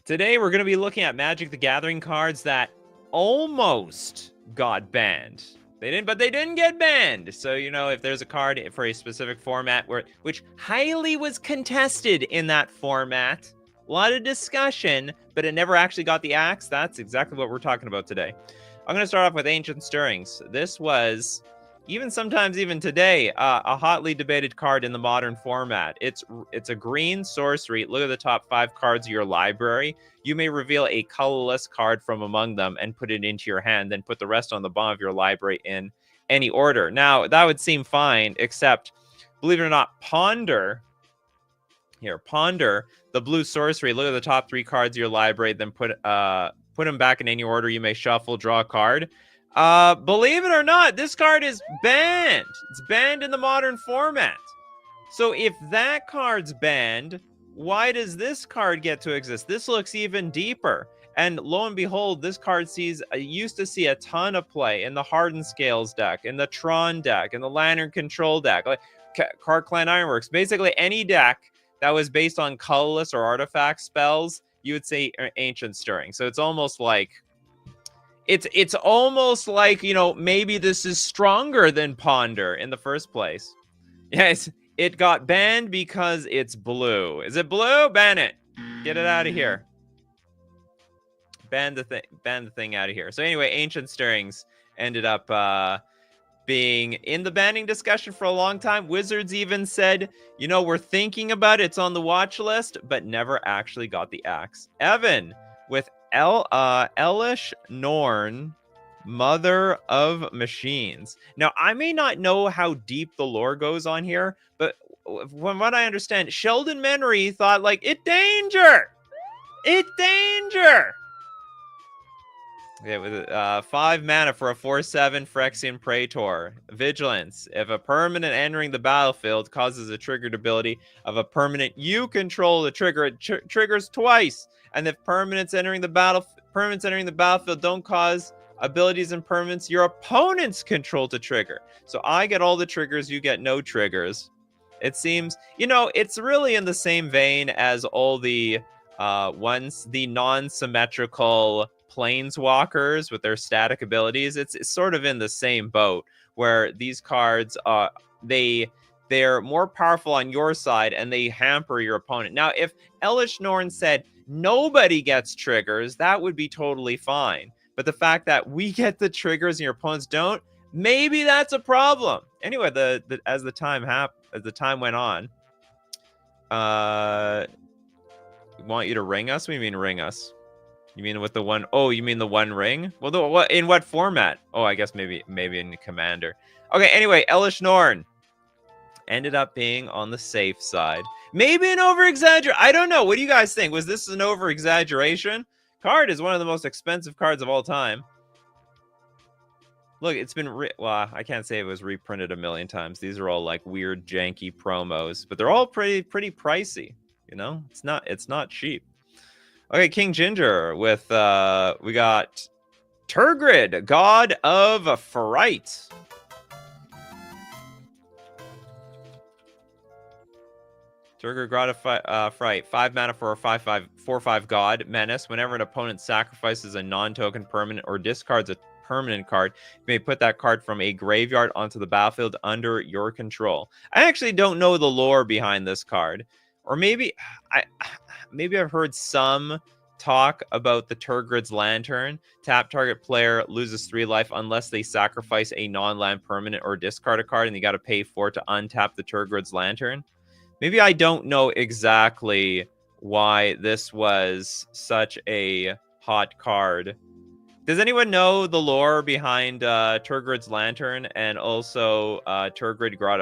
Today we're going to be looking at Magic the Gathering cards that almost got banned. They didn't, but they didn't get banned. So, you know, if there's a card for a specific format which highly was contested in that format, a lot of discussion, but it never actually got the axe, that's exactly what we're talking about today. I'm going to start off with Ancient Stirrings. This was, sometimes even today, a hotly debated card in the modern format. It's a green sorcery. Look at the top 5 cards of your library. You may reveal a colorless card from among them and put it into your hand, then put the rest on the bottom of your library in any order. Now, that would seem fine, except, believe it or not, Ponder, the blue sorcery. Look at the top 3 cards of your library, then put them back in any order. You may shuffle, draw a card. Believe it or not, this card is banned. It's banned in the modern format. So if that card's banned, why does this card get to exist? This looks even deeper. And lo and behold, this card used to see a ton of play in the Hardened Scales deck, in the Tron deck, in the Lantern Control deck, like Card Clan Ironworks. Basically, any deck that was based on colorless or artifact spells, you would say Ancient Stirring. So it's almost like, you know, maybe this is stronger than Ponder in the first place. Yes, it got banned because it's blue. Is it blue? Ban it. Get it out of here. Ban the thing out of here. So anyway, Ancient Stirrings ended up being in the banning discussion for a long time. Wizards even said, you know, we're thinking about it. It's on the watch list, but never actually got the axe. Evan with Elish Norn, Mother of Machines. Now, I may not know how deep the lore goes on here, but from what I understand, Sheldon Menery thought, like, it danger! Yeah, with 5 mana for a 4/7 Phyrexian Praetor. Vigilance. If a permanent entering the battlefield causes a triggered ability of a permanent you control the trigger, it triggers twice. And if permanents entering the battlefield don't cause abilities and permanents your opponents control to trigger. So I get all the triggers, you get no triggers. It seems, you know, it's really in the same vein as all the the non-symmetrical planeswalkers with their static abilities. It's sort of in the same boat where these cards they're more powerful on your side and they hamper your opponent. Now, if Elish Norn said nobody gets triggers, that would be totally fine. But the fact that we get the triggers and your opponents don't, maybe that's a problem. Anyway, as the time went on, we want you to ring us. What do you mean ring us? You mean with the one? Oh, you mean the one ring? Well, what in what format? Oh, I guess maybe in Commander. Okay. Anyway, Elish Norn ended up being on the safe side. Maybe an over-exaggeration. I don't know. What do you guys think? Was this an over-exaggeration? Card is one of the most expensive cards of all time. Look, it's been well, I can't say it was reprinted a million times. These are all like weird, janky promos, but they're all pretty pricey. You know, it's not cheap. Okay, King Ginger with we got Turgid, God of Fright. Turgid, God of Fright. 5 mana for a 4/5 God menace. Whenever an opponent sacrifices a non-token permanent or discards a permanent card, you may put that card from a graveyard onto the battlefield under your control. I actually don't know the lore behind this card. Or maybe I've heard some talk about the Turgid's Lantern. Tap target player loses 3 life unless they sacrifice a non-land permanent or discard a card, and you got to pay 4 to untap the Turgid's Lantern. Maybe I don't know exactly why this was such a hot card. Does anyone know the lore behind Turgid's Lantern and also Turgid, God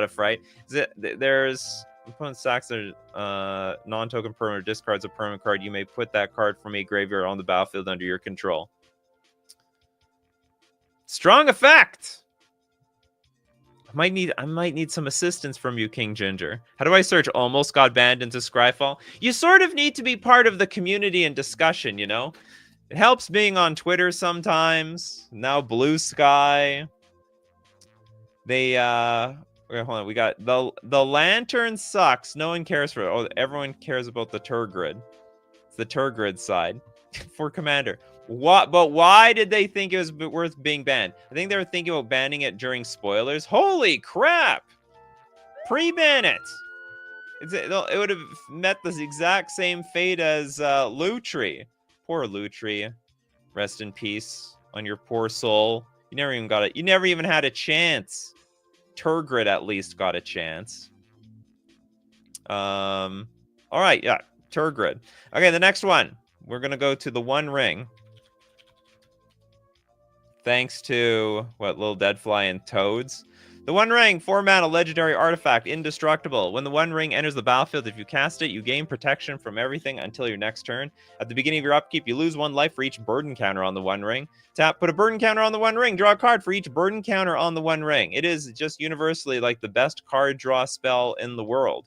of Fright? There's opponent sacks a non-token permanent or discards a permanent card. You may put that card from a graveyard on the battlefield under your control. Strong effect. I might need some assistance from you, King Ginger. How do I search almost got banned into Scryfall? You sort of need to be part of the community and discussion, you know? It helps being on Twitter sometimes. Now Blue Sky. They okay, hold on. We got the Lantern sucks. No one cares for it. Oh, everyone cares about the Turgid. It's the Turgrid side for Commander. What? But why did they think it was worth being banned? I think they were thinking about banning it during spoilers. Holy crap! Pre-ban it! It would have met the exact same fate as Lutri. Poor Lutri. Rest in peace on your poor soul. You never even got it. You never even had a chance. Turgrid at least got a chance. All right, yeah, Turgrid. Okay, the next one. We're gonna go to the One Ring. Thanks to what, Little Deadfly and Toads. The One Ring, 4 mana, legendary artifact, indestructible. When the One Ring enters the battlefield, if you cast it, you gain protection from everything until your next turn. At the beginning of your upkeep, you lose 1 life for each burden counter on the One Ring. Tap, put a burden counter on the One Ring. Draw a card for each burden counter on the One Ring. It is just universally like the best card draw spell in the world.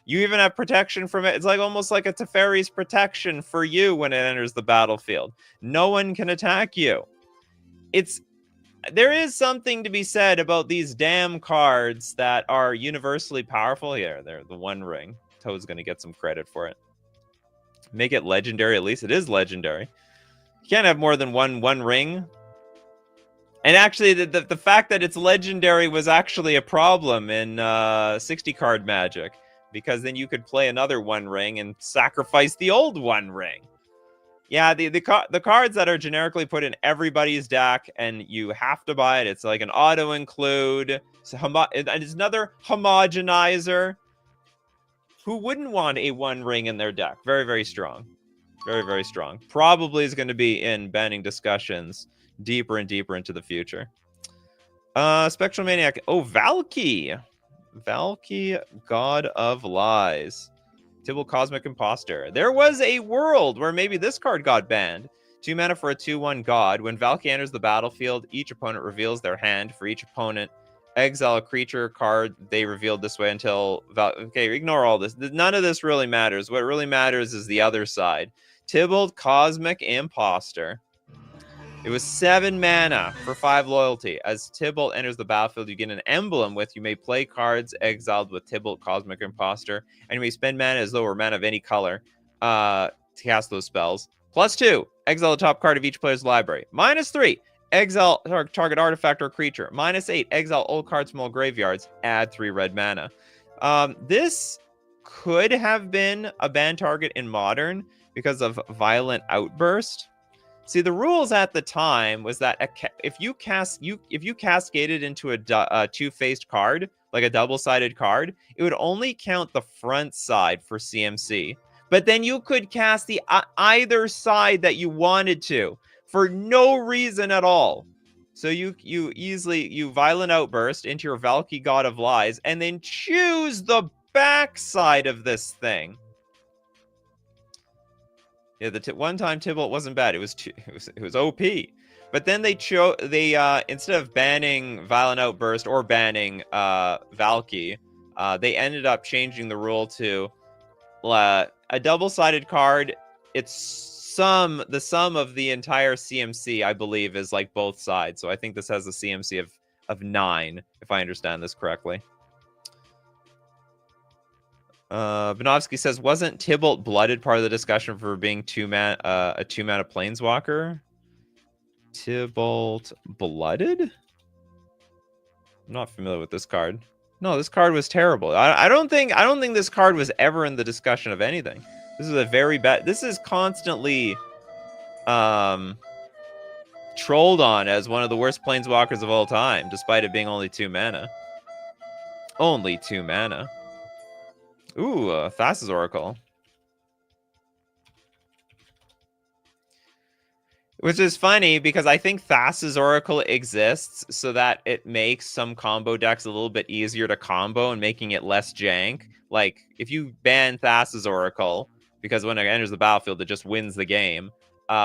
You even have protection from it. It's like almost like a Teferi's protection for you when it enters the battlefield. No one can attack you. There is something to be said about these damn cards that are universally powerful. Here, they're the One Ring. Toad's going to get some credit for it. Make it legendary, at least. It is legendary. You can't have more than one ring. And actually, the fact that it's legendary was actually a problem in 60-card Magic. Because then you could play another One Ring and sacrifice the old One Ring. Yeah, the cards that are generically put in everybody's deck and you have to buy it. It's like an auto include. It's another homogenizer. Who wouldn't want a One Ring in their deck? Very, very strong. Very, very strong. Probably is going to be in banning discussions deeper and deeper into the future. Spectral Maniac. Oh, Valky. Valky, God of Lies. Tibble, Cosmic Imposter. There was a world where maybe this card got banned. 2 mana for a 2/1 God. When Valky enters the battlefield, each opponent reveals their hand. For each opponent, exile a creature card they revealed this way until... Okay, ignore all this. None of this really matters. What really matters is the other side. Tibble, Cosmic Imposter. It was 7 mana for 5 loyalty. As Tibble enters the battlefield, you get an emblem with you may play cards exiled with Tibble, Cosmic Imposter, and you may spend mana as though it were mana of any color to cast those spells. +2, exile the top card of each player's library. -3, exile target artifact or creature. -8, exile all cards from all graveyards. Add 3 red mana. This could have been a ban target in Modern because of Violent Outburst. See, the rules at the time was that if you cascaded into a two-faced card, like a double-sided card, it would only count the front side for CMC. But then you could cast the either side that you wanted to for no reason at all. So you Violent Outburst into your Valky, God of Lies, and then choose the back side of this thing. Yeah, the one time Tibble wasn't bad. It was OP. But then they instead of banning Violent Outburst or banning Valky, they ended up changing the rule to a double-sided card. It's the sum of the entire CMC, I believe, is like both sides. So I think this has a CMC of 9, if I understand this correctly. Benovsky says, wasn't Tibalt Blooded part of the discussion for being a 2-mana planeswalker? Tibalt Blooded? I'm not familiar with this card. No, this card was terrible. I don't think this card was ever in the discussion of anything. This is a very bad. This is constantly trolled on as one of the worst planeswalkers of all time, despite it being only 2 mana. Only 2 mana. Ooh, Thassa's Oracle. Which is funny because I think Thassa's Oracle exists so that it makes some combo decks a little bit easier to combo and making it less jank. Like, if you ban Thassa's Oracle, because when it enters the battlefield, it just wins the game,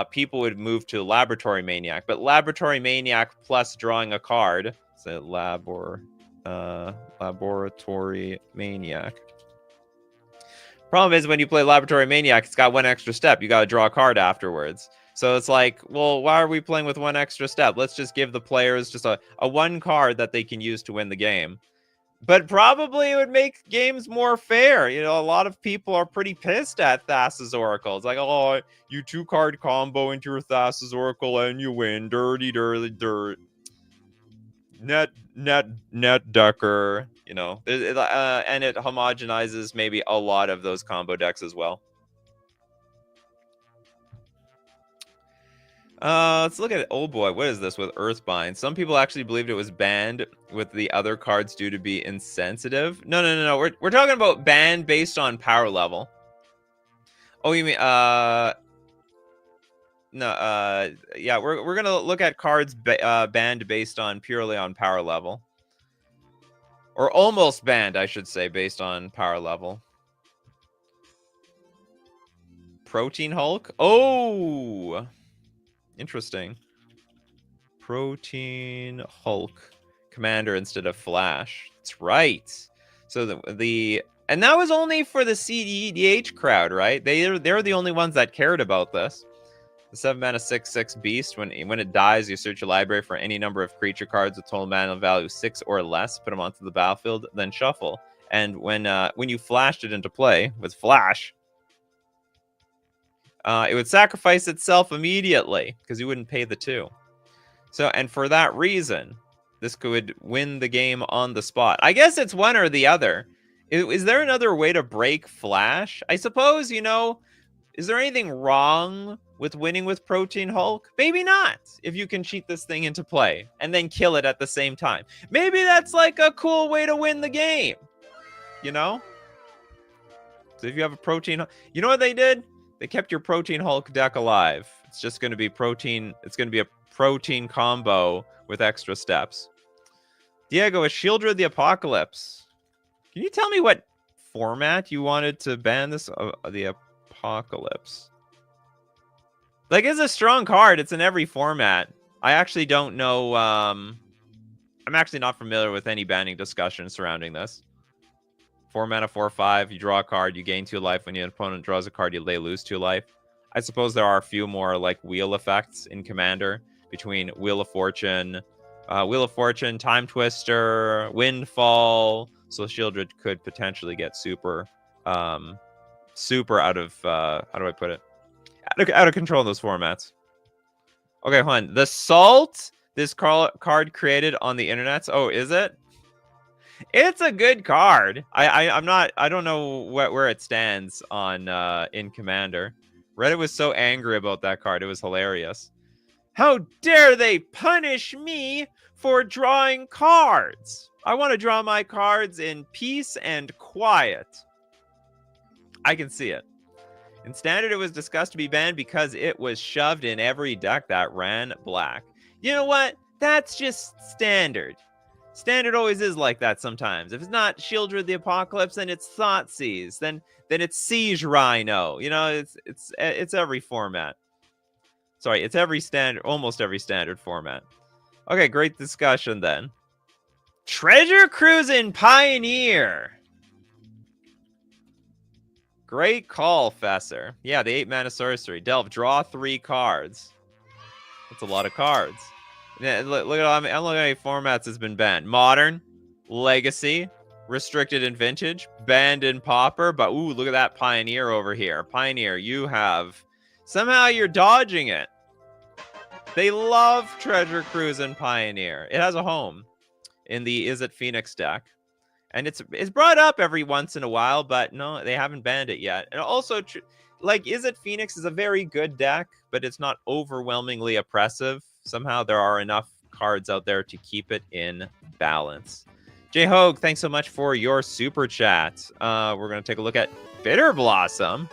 people would move to Laboratory Maniac. But Laboratory Maniac plus drawing a card, so Laboratory Maniac. Problem is, when you play Laboratory Maniac, it's got 1 extra step. You got to draw a card afterwards. So it's like, well, why are we playing with 1 extra step? Let's just give the players just a 1 card that they can use to win the game. But probably it would make games more fair. You know, a lot of people are pretty pissed at Thassa's Oracle. It's like, oh, you 2-card combo into your Thassa's Oracle and you win. Dirty, dirty, dirt. Net Ducker. You know, and it homogenizes maybe a lot of those combo decks as well. Let's look at, oh boy, what is this with Earthbind? Some people actually believed it was banned with the other cards due to be insensitive. No. We're talking about banned based on power level. Oh, you mean no, yeah, we're gonna look at cards banned based on purely on power level. Or almost banned, I should say, based on power level. Protein Hulk? Oh! Interesting. Protein Hulk Commander instead of Flash. That's right. So and that was only for the CDH crowd, right? They're the only ones that cared about this. The 7-mana 6/6 beast. When it dies, you search your library for any number of creature cards with total mana value 6 or less. Put them onto the battlefield, then shuffle. And when you flashed it into play with Flash, it would sacrifice itself immediately because you wouldn't pay the 2. So, and for that reason, this could win the game on the spot. I guess it's one or the other. Is there another way to break Flash? I suppose, you know, is there anything wrong with winning with Protein Hulk? Maybe not, if you can cheat this thing into play and then kill it at the same time. Maybe that's like a cool way to win the game, you know? So if you have a Protein... You know what they did? They kept your Protein Hulk deck alive. It's just going to be protein... It's going to be a protein combo with extra steps. Diego, is Shieldred the Apocalypse? Can you tell me what format you wanted to ban this? The Apocalypse. Like, it's a strong card. It's in every format. I actually don't know. I'm actually not familiar with any banning discussion surrounding this. 4 mana, 4/5. You draw a card. You gain 2 life. When your opponent draws a card, they lose 2 life. I suppose there are a few more like wheel effects in Commander between Wheel of Fortune, Time Twister, Windfall. So Shieldred could potentially get super out of how do I put it? Out of control in those formats. Okay, hold on. The Salt, this card created on the internet. Oh, is it? It's a good card. I don't know where it stands on in Commander. Reddit was so angry about that card. It was hilarious. How dare they punish me for drawing cards? I want to draw my cards in peace and quiet. I can see it. In Standard, it was discussed to be banned because it was shoved in every deck that ran black. You know what? That's just Standard. Standard always is like that sometimes. If it's not Shieldred the Apocalypse, then it's Thoughtseize. Then it's Siege Rhino. You know, it's every format. Sorry, it's every standard, almost every standard format. Okay, great discussion then. Treasure Cruisin' Pioneer. Great call, Fesser. Yeah, the 8-mana sorcery. Delve, draw 3 cards. That's a lot of cards. Yeah, look at I'm looking at how many formats has been banned. Modern, Legacy, Restricted in Vintage, banned in Pauper. But ooh, look at that Pioneer over here. Pioneer, you have... Somehow you're dodging it. They love Treasure Cruisin' Pioneer. It has a home in the Is It Phoenix deck. And it's brought up every once in a while, but no, they haven't banned it yet. And also, like, Is It Phoenix is a very good deck, but it's not overwhelmingly oppressive. Somehow there are enough cards out there to keep it in balance. J Hogue, thanks so much for your super chat. We're going to take a look at Bitter Blossom.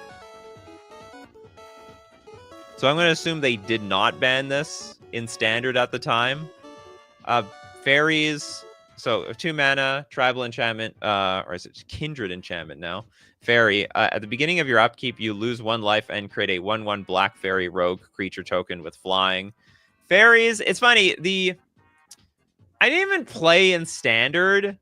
So I'm going to assume they did not ban this in Standard at the time. Fairies... So 2 mana, tribal enchantment, or is it kindred enchantment now? Fairy. At the beginning of your upkeep, you lose 1 life and create a 1/1 black fairy rogue creature token with flying. Fairies. It's funny. I didn't even play in Standard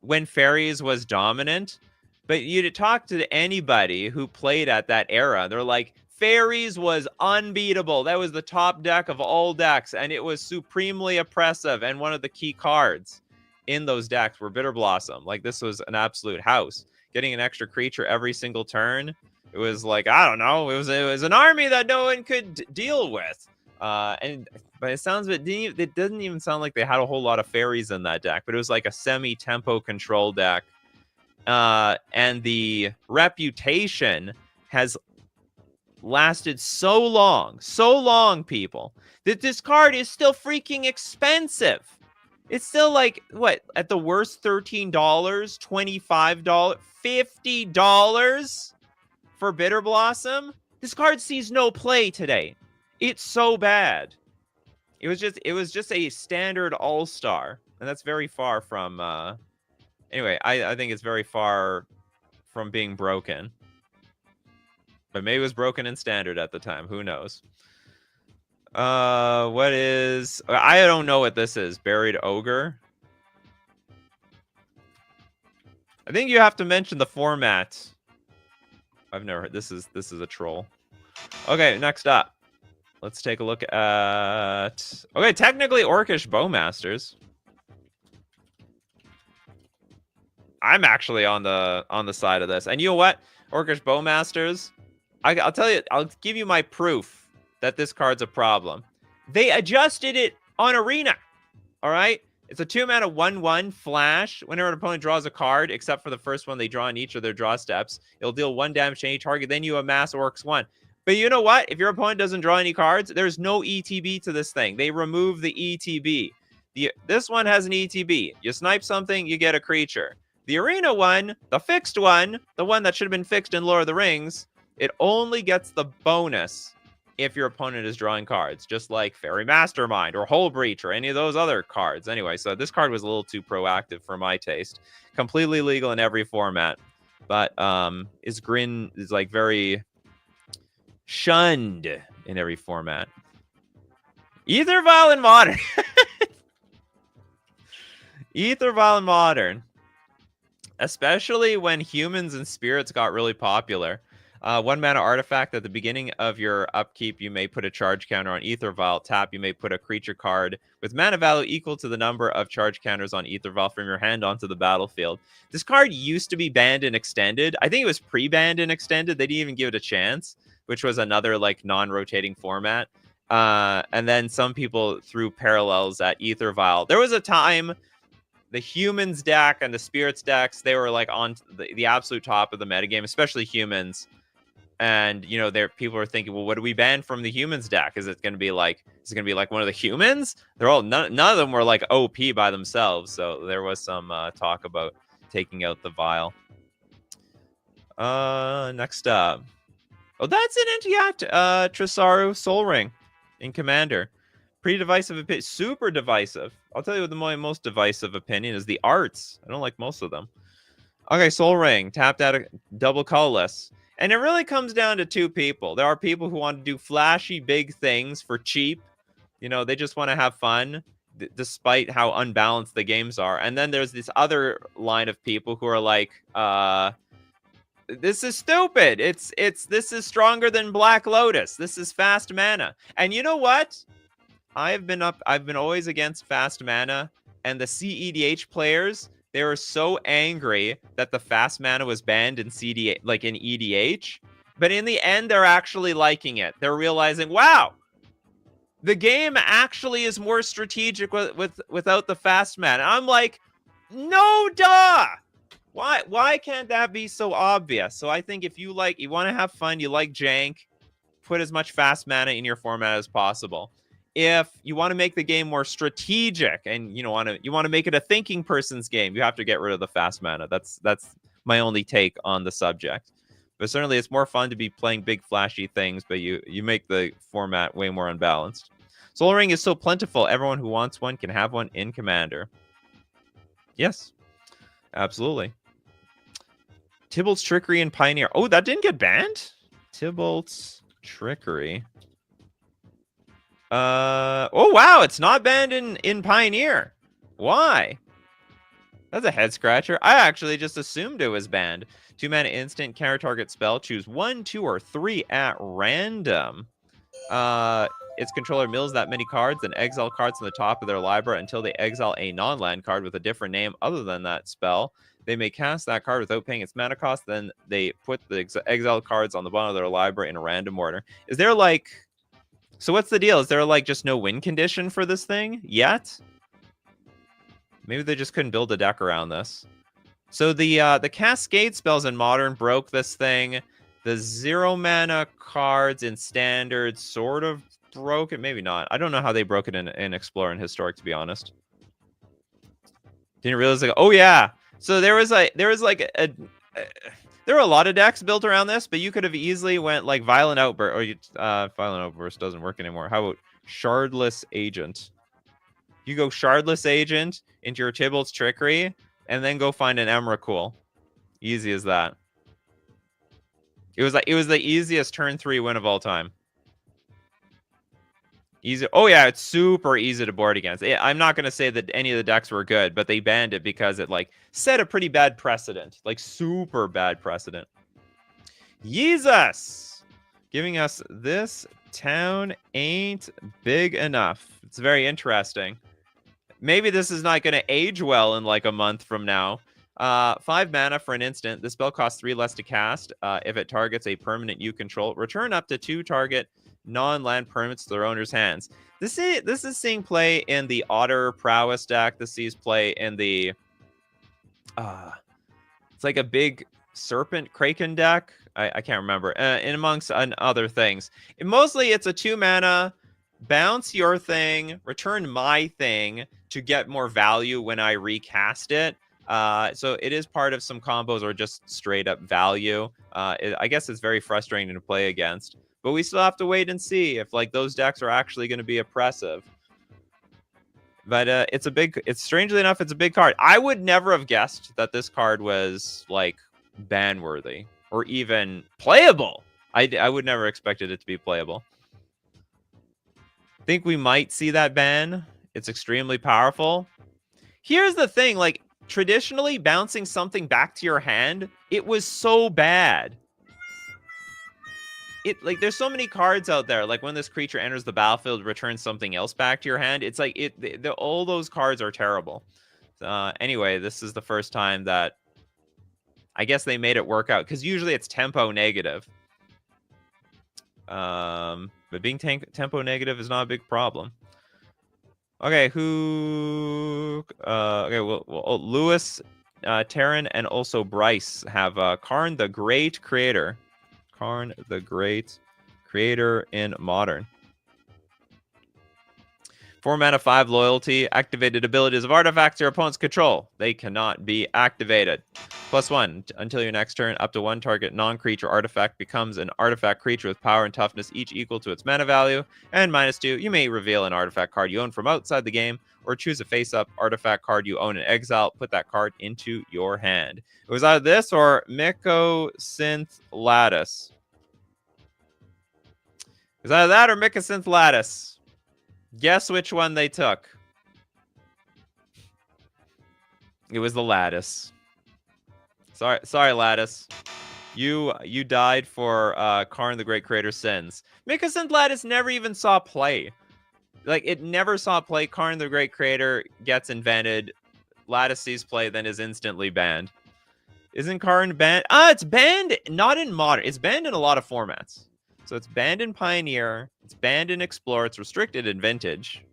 when fairies was dominant, but you'd talk to anybody who played at that era. They're like, Fairies was unbeatable. That was the top deck of all decks, and it was supremely oppressive and one of the key cards. in those decks were Bitter Blossom. Like, this was an absolute house. Getting an extra creature every single turn, it was like, I don't know, it was an army that no one could deal with. And by the sounds of it, it didn't even sound like they had a whole lot of fairies in that deck, but it was like a semi-tempo control deck. And the reputation has lasted so long, people, that this card is still freaking expensive. It's still like, what, at the worst, $13, $25, $50 for Bitter Blossom? This card sees no play today. It's so bad. It was just a standard all-star, and that's very far from anyway, I think it's very far from being broken. But maybe it was broken in standard at the time. Who knows? What is... I don't know what this is. Buried Ogre? I think you have to mention the format. I've never heard... This is a troll. Okay, next up. Let's take a look at... Okay, technically Orcish Bowmasters. I'm actually on the side of this. And you know what? Orcish Bowmasters... I'll tell you, I'll give you my proof that this card's a problem. They adjusted it on Arena. All right? It's a 2-mana 1/1 flash. Whenever an opponent draws a card, except for the first one they draw in each of their draw steps, it'll deal 1 damage to any target. Then you amass Orcs 1. But you know what? If your opponent doesn't draw any cards, there's no ETB to this thing. They remove the ETB. This one has an ETB. You snipe something, you get a creature. The Arena one, the fixed one, the one that should have been fixed in Lord of the Rings, it only gets the bonus if your opponent is drawing cards, just like Fairy Mastermind or Hull Breach or any of those other cards. Anyway, so this card was a little too proactive for my taste. Completely legal in every format, but is like very shunned in every format. Ether Vial in Modern. Ether Vial in Modern. Especially when Humans and Spirits got really popular. 1-mana artifact. At the beginning of your upkeep, you may put a charge counter on Ether Vial. Tap, you may put a creature card with mana value equal to the number of charge counters on Ether Vial from your hand onto the battlefield. This card used to be banned in Extended. I think it was pre-banned in Extended. They didn't even give it a chance, which was another like non-rotating format. And then some people threw parallels at Ether Vial. There was a time the Humans deck and the Spirits decks, they were like on the absolute top of the metagame, especially Humans. And, you know, people are thinking, well, what do we ban from the Humans deck? Is it going to be like one of the Humans? They're all, none of them were like OP by themselves. So there was some talk about taking out the Vial. Next up. Oh, that's an interact. Tresaru Soul Ring in Commander. Pretty divisive opinion. Super divisive. I'll tell you what my most divisive opinion is the arts. I don't like most of them. Okay, Soul Ring. Tapped out a double colorless. And it really comes down to two people. There are people who want to do flashy, big things for cheap. You know, they just want to have fun, despite how unbalanced the games are. And then there's this other line of people who are like, this is stupid. This is stronger than Black Lotus. This is fast mana. And you know what? I've been always against fast mana. And the CEDH players, they were so angry that the fast mana was banned in CDH, like in EDH. But in the end, they're actually liking it. They're realizing, wow, the game actually is more strategic without the fast mana. I'm like, no, duh. Why can't that be so obvious? So I think if you want to have fun, you like jank, put as much fast mana in your format as possible. If you want to make the game more strategic and you want to make it a thinking person's game, you have to get rid of the fast mana. That's my only take on the subject. But certainly it's more fun to be playing big flashy things, but you make the format way more unbalanced. Soul Ring is so plentiful, everyone who wants one can have one in Commander. Yes, absolutely. Tybalt's Trickery in Pioneer. Oh, that didn't get banned? Tybalt's Trickery. Oh, wow, it's not banned in Pioneer. Why? That's a head scratcher. I actually just assumed it was banned. 2-mana instant, counter target spell. Choose 1, 2, or 3 at random. its controller mills that many cards, then exile cards from the top of their library until they exile a non-land card with a different name other than that spell. They may cast that card without paying its mana cost. Then they put the exiled cards on the bottom of their library in a random order. Is there like... So what's the deal? Is there like just no win condition for this thing yet? Maybe they just couldn't build a deck around this. So the Cascade spells in Modern broke this thing. The 0 mana cards in Standard sort of broke it. Maybe not. I don't know how they broke it in Explorer and Historic, to be honest. Didn't realize, like, oh yeah. So there were a lot of decks built around this, but you could have easily went like Violent Outburst, or Violent Outburst doesn't work anymore. How about Shardless Agent? You go Shardless Agent into your Tybalt's Trickery, and then go find an Emrakul. Easy as that. It was the easiest turn 3 win of all time. Easy. Oh yeah, it's super easy to board against. I'm not gonna say that any of the decks were good, but they banned it because it like set a pretty bad precedent, like super bad precedent. Jesus, giving us this town ain't big enough. It's very interesting. Maybe this is not gonna age well in like a month from now. 5 mana for an instant. The spell costs 3 less to cast. If it targets a permanent you control, return up to 2 target non-land permanents to their owner's hands. This is seeing play in the Otter Prowess deck. This sees play in the it's like a big Serpent Kraken deck. I can't remember. In amongst other things. Mostly it's a 2 mana, bounce your thing, return my thing to get more value when I recast it. So it is part of some combos or just straight up value. I guess it's very frustrating to play against, but we still have to wait and see if like those decks are actually going to be oppressive. But it's strangely enough, it's a big card. I would never have guessed that this card was like ban worthy or even playable. I would never expected it to be playable. Think we might see that ban. It's extremely powerful. Here's the thing, like, traditionally, bouncing something back to your hand, it was so bad. Like, there's so many cards out there. Like, when this creature enters the battlefield, returns something else back to your hand. It's like, all those cards are terrible. Anyway, this is the first time that I guess they made it work out. Because usually it's tempo negative. But being tempo negative is not a big problem. Okay, okay, well, Lewis, Taryn, and also Bryce have Karn the Great Creator. Karn the Great Creator in Modern. 4 mana, 5 loyalty. Activated abilities of artifacts your opponents control. They cannot be activated. +1 until your next turn. Up to 1 target non-creature artifact becomes an artifact creature with power and toughness, each equal to its mana value. And -2, you may reveal an artifact card you own from outside the game, or choose a face-up artifact card you own in exile. Put that card into your hand. It was either this or Mycosynth Lattice. It was either that or Mycosynth Lattice. Guess which one they took. It was the Lattice. Sorry, Lattice. You died for Karn the Great Creator's sins. Mycosynth Lattice never even saw play. Like, it never saw play. Karn the Great Creator gets invented. Lattice sees play, then is instantly banned. Isn't Karn banned? It's banned not in Modern. It's banned in a lot of formats. So it's banned in Pioneer, it's banned in Explorer, it's restricted in Vintage.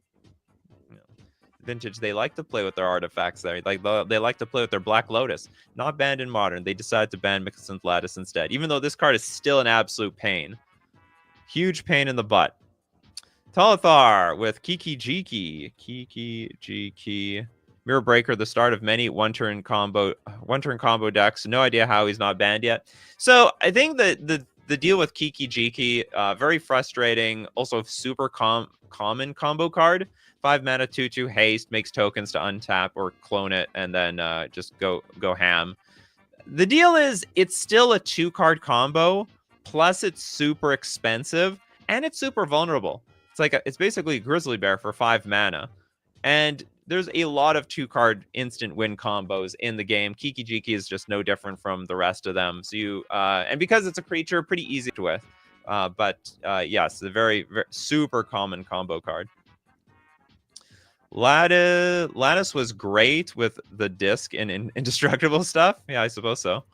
Vintage, they like to play with their artifacts there. Like they like to play with their Black Lotus. Not banned in Modern. They decided to ban Mycosynth Lattice instead, even though this card is still an absolute pain. Huge pain in the butt. Talithar with Kiki Jiki. Mirror Breaker, the start of many one-turn combo decks. No idea how he's not banned yet. So I think that the deal with Kiki Jiki, very frustrating. Also, super common combo card. 5 mana, 2/2 haste, makes tokens to untap or clone it, and then just go ham. The deal is, it's still a 2-card combo. Plus, it's super expensive and it's super vulnerable. It's basically a Grizzly Bear for 5 mana, and there's a lot of 2-card instant win combos in the game. Kiki Jiki is just no different from the rest of them. So and because it's a creature, pretty easy to with. Yes, a very, very super common combo card. Lattice was great with the disc and indestructible stuff. Yeah, I suppose so.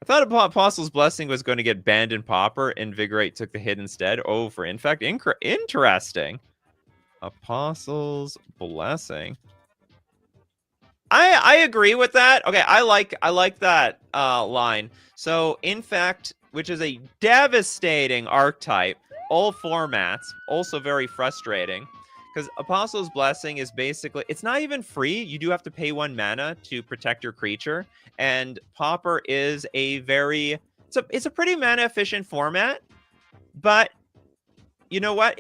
I thought Apostle's Blessing was going to get banned in Pauper. Invigorate took the hit instead. Oh, for Infect. Interesting. Apostle's Blessing. I agree with that. Okay, I like that line. So Infect, which is a devastating archetype, all formats, also very frustrating. Because Apostle's Blessing is basically, it's not even free. You do have to pay 1 mana to protect your creature. And Pauper is a very, it's a pretty mana efficient format. But you know what?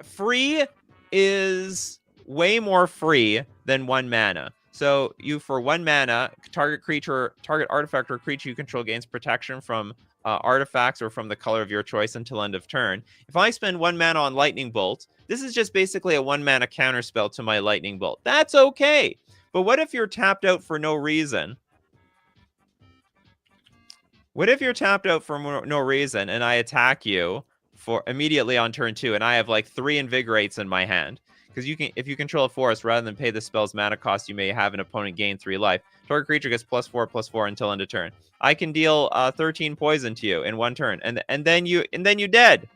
Free is way more free than 1 mana. So you, for 1 mana, target artifact or creature you control gains protection from artifacts or from the color of your choice until end of turn. If I spend 1 mana on Lightning Bolt, this is just basically a 1 mana counterspell to my Lightning Bolt. That's okay. But what if you're tapped out for no reason? What if you're tapped out for no reason and I attack you for immediately on turn 2 and I have like 3 Invigorates in my hand? Because if you control a forest, rather than pay the spell's mana cost, you may have an opponent gain 3 life. Target creature gets +4/+4 until end of turn. I can deal 13 poison to you in 1 turn, and then you dead.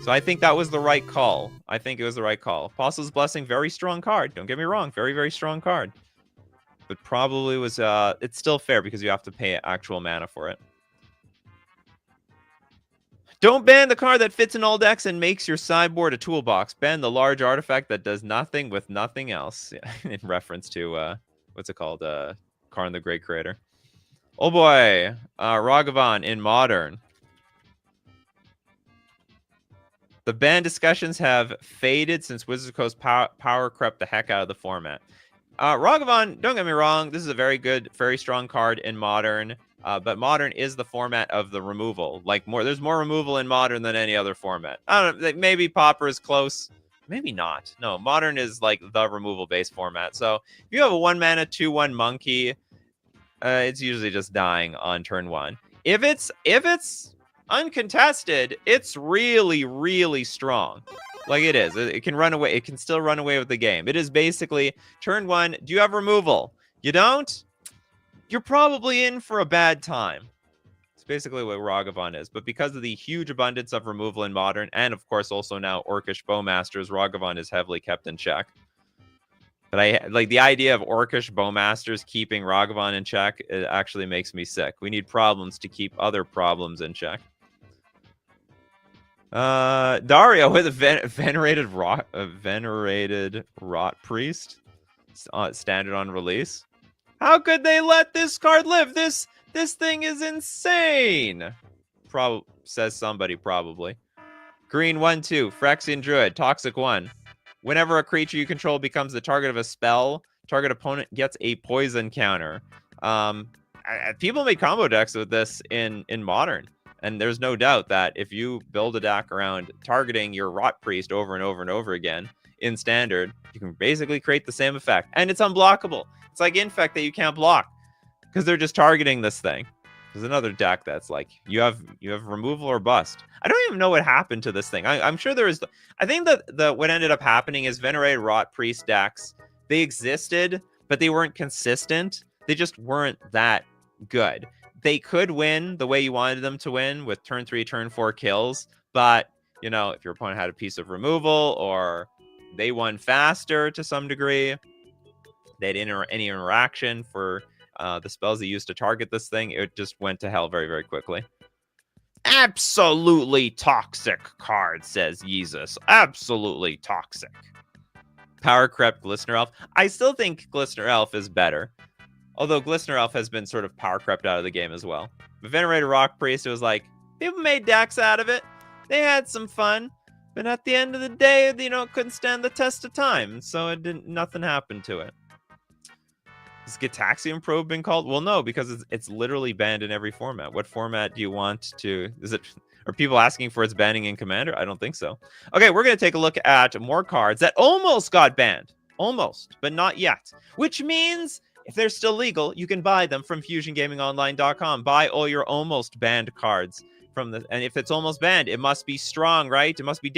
So I think that was the right call. I think it was the right call. Apostle's Blessing, very strong card. Don't get me wrong, very, very strong card. But probably was it's still fair because you have to pay actual mana for it. Don't ban the card that fits in all decks and makes your sideboard a toolbox. Ban the large artifact that does nothing with nothing else. Yeah, in reference to what's it called? Karn the Great Creator. Oh boy, Ragavan in Modern. The ban discussions have faded since Wizards of the Coast power crept the heck out of the format. Ragavan, don't get me wrong, this is a very good, very strong card in Modern. But Modern is the format of the removal. There's more removal in Modern than any other format. I don't know, maybe Pauper is close. Maybe not. No, Modern is like the removal-based format. So if you have a 1 mana 2/1 monkey, it's usually just dying on turn 1. If it's uncontested, it's really, really strong. Like it is. It can run away. It can still run away with the game. It is basically turn 1. Do you have removal? You don't? You're probably in for a bad time. It's basically what Ragavan is. But because of the huge abundance of removal in Modern, and of course also now Orcish Bowmasters, Ragavan is heavily kept in check. But I like the idea of Orcish Bowmasters keeping Ragavan in check. It actually makes me sick. We need problems to keep other problems in check. Dario with a venerated rot priest standard on release. How could they let this card live? This thing is insane. Says somebody probably. Green 1/2 Phyrexian Druid, toxic 1. Whenever a creature you control becomes the target of a spell, target opponent gets a poison counter. People make combo decks with this in Modern. And there's no doubt that if you build a deck around targeting your Rot Priest over and over and over again in Standard, you can basically create the same effect. And it's unblockable. It's like Infect that you can't block because they're just targeting this thing. There's another deck that's like, you have removal or bust. I don't even know what happened to this thing. I'm sure there is. I think that what ended up happening is Venerated Rot Priest decks, they existed, but they weren't consistent. They just weren't that good. They could win the way you wanted them to win with turn 3, turn 4 kills. But, you know, if your opponent had a piece of removal or they won faster to some degree, they had any interaction for the spells they used to target this thing, it just went to hell very, very quickly. Absolutely toxic card, says Yeezus. Absolutely toxic. Power Crept Glistener Elf. I still think Glistener Elf is better. Although Glistener Elf has been sort of power crept out of the game as well. But Venerated Rock Priest, it was like, people made decks out of it. They had some fun. But at the end of the day, you know, it couldn't stand the test of time. So nothing happened to it. Has Gitaxian Probe been called? Well, no, because it's literally banned in every format. What format do you want to... Are people asking for its banning in Commander? I don't think so. Okay, we're going to take a look at more cards that almost got banned. Almost, but not yet. Which means... If they're still legal, you can buy them from FusionGamingOnline.com. Buy all your almost banned cards from the. And if it's almost banned, it must be strong, right? It must be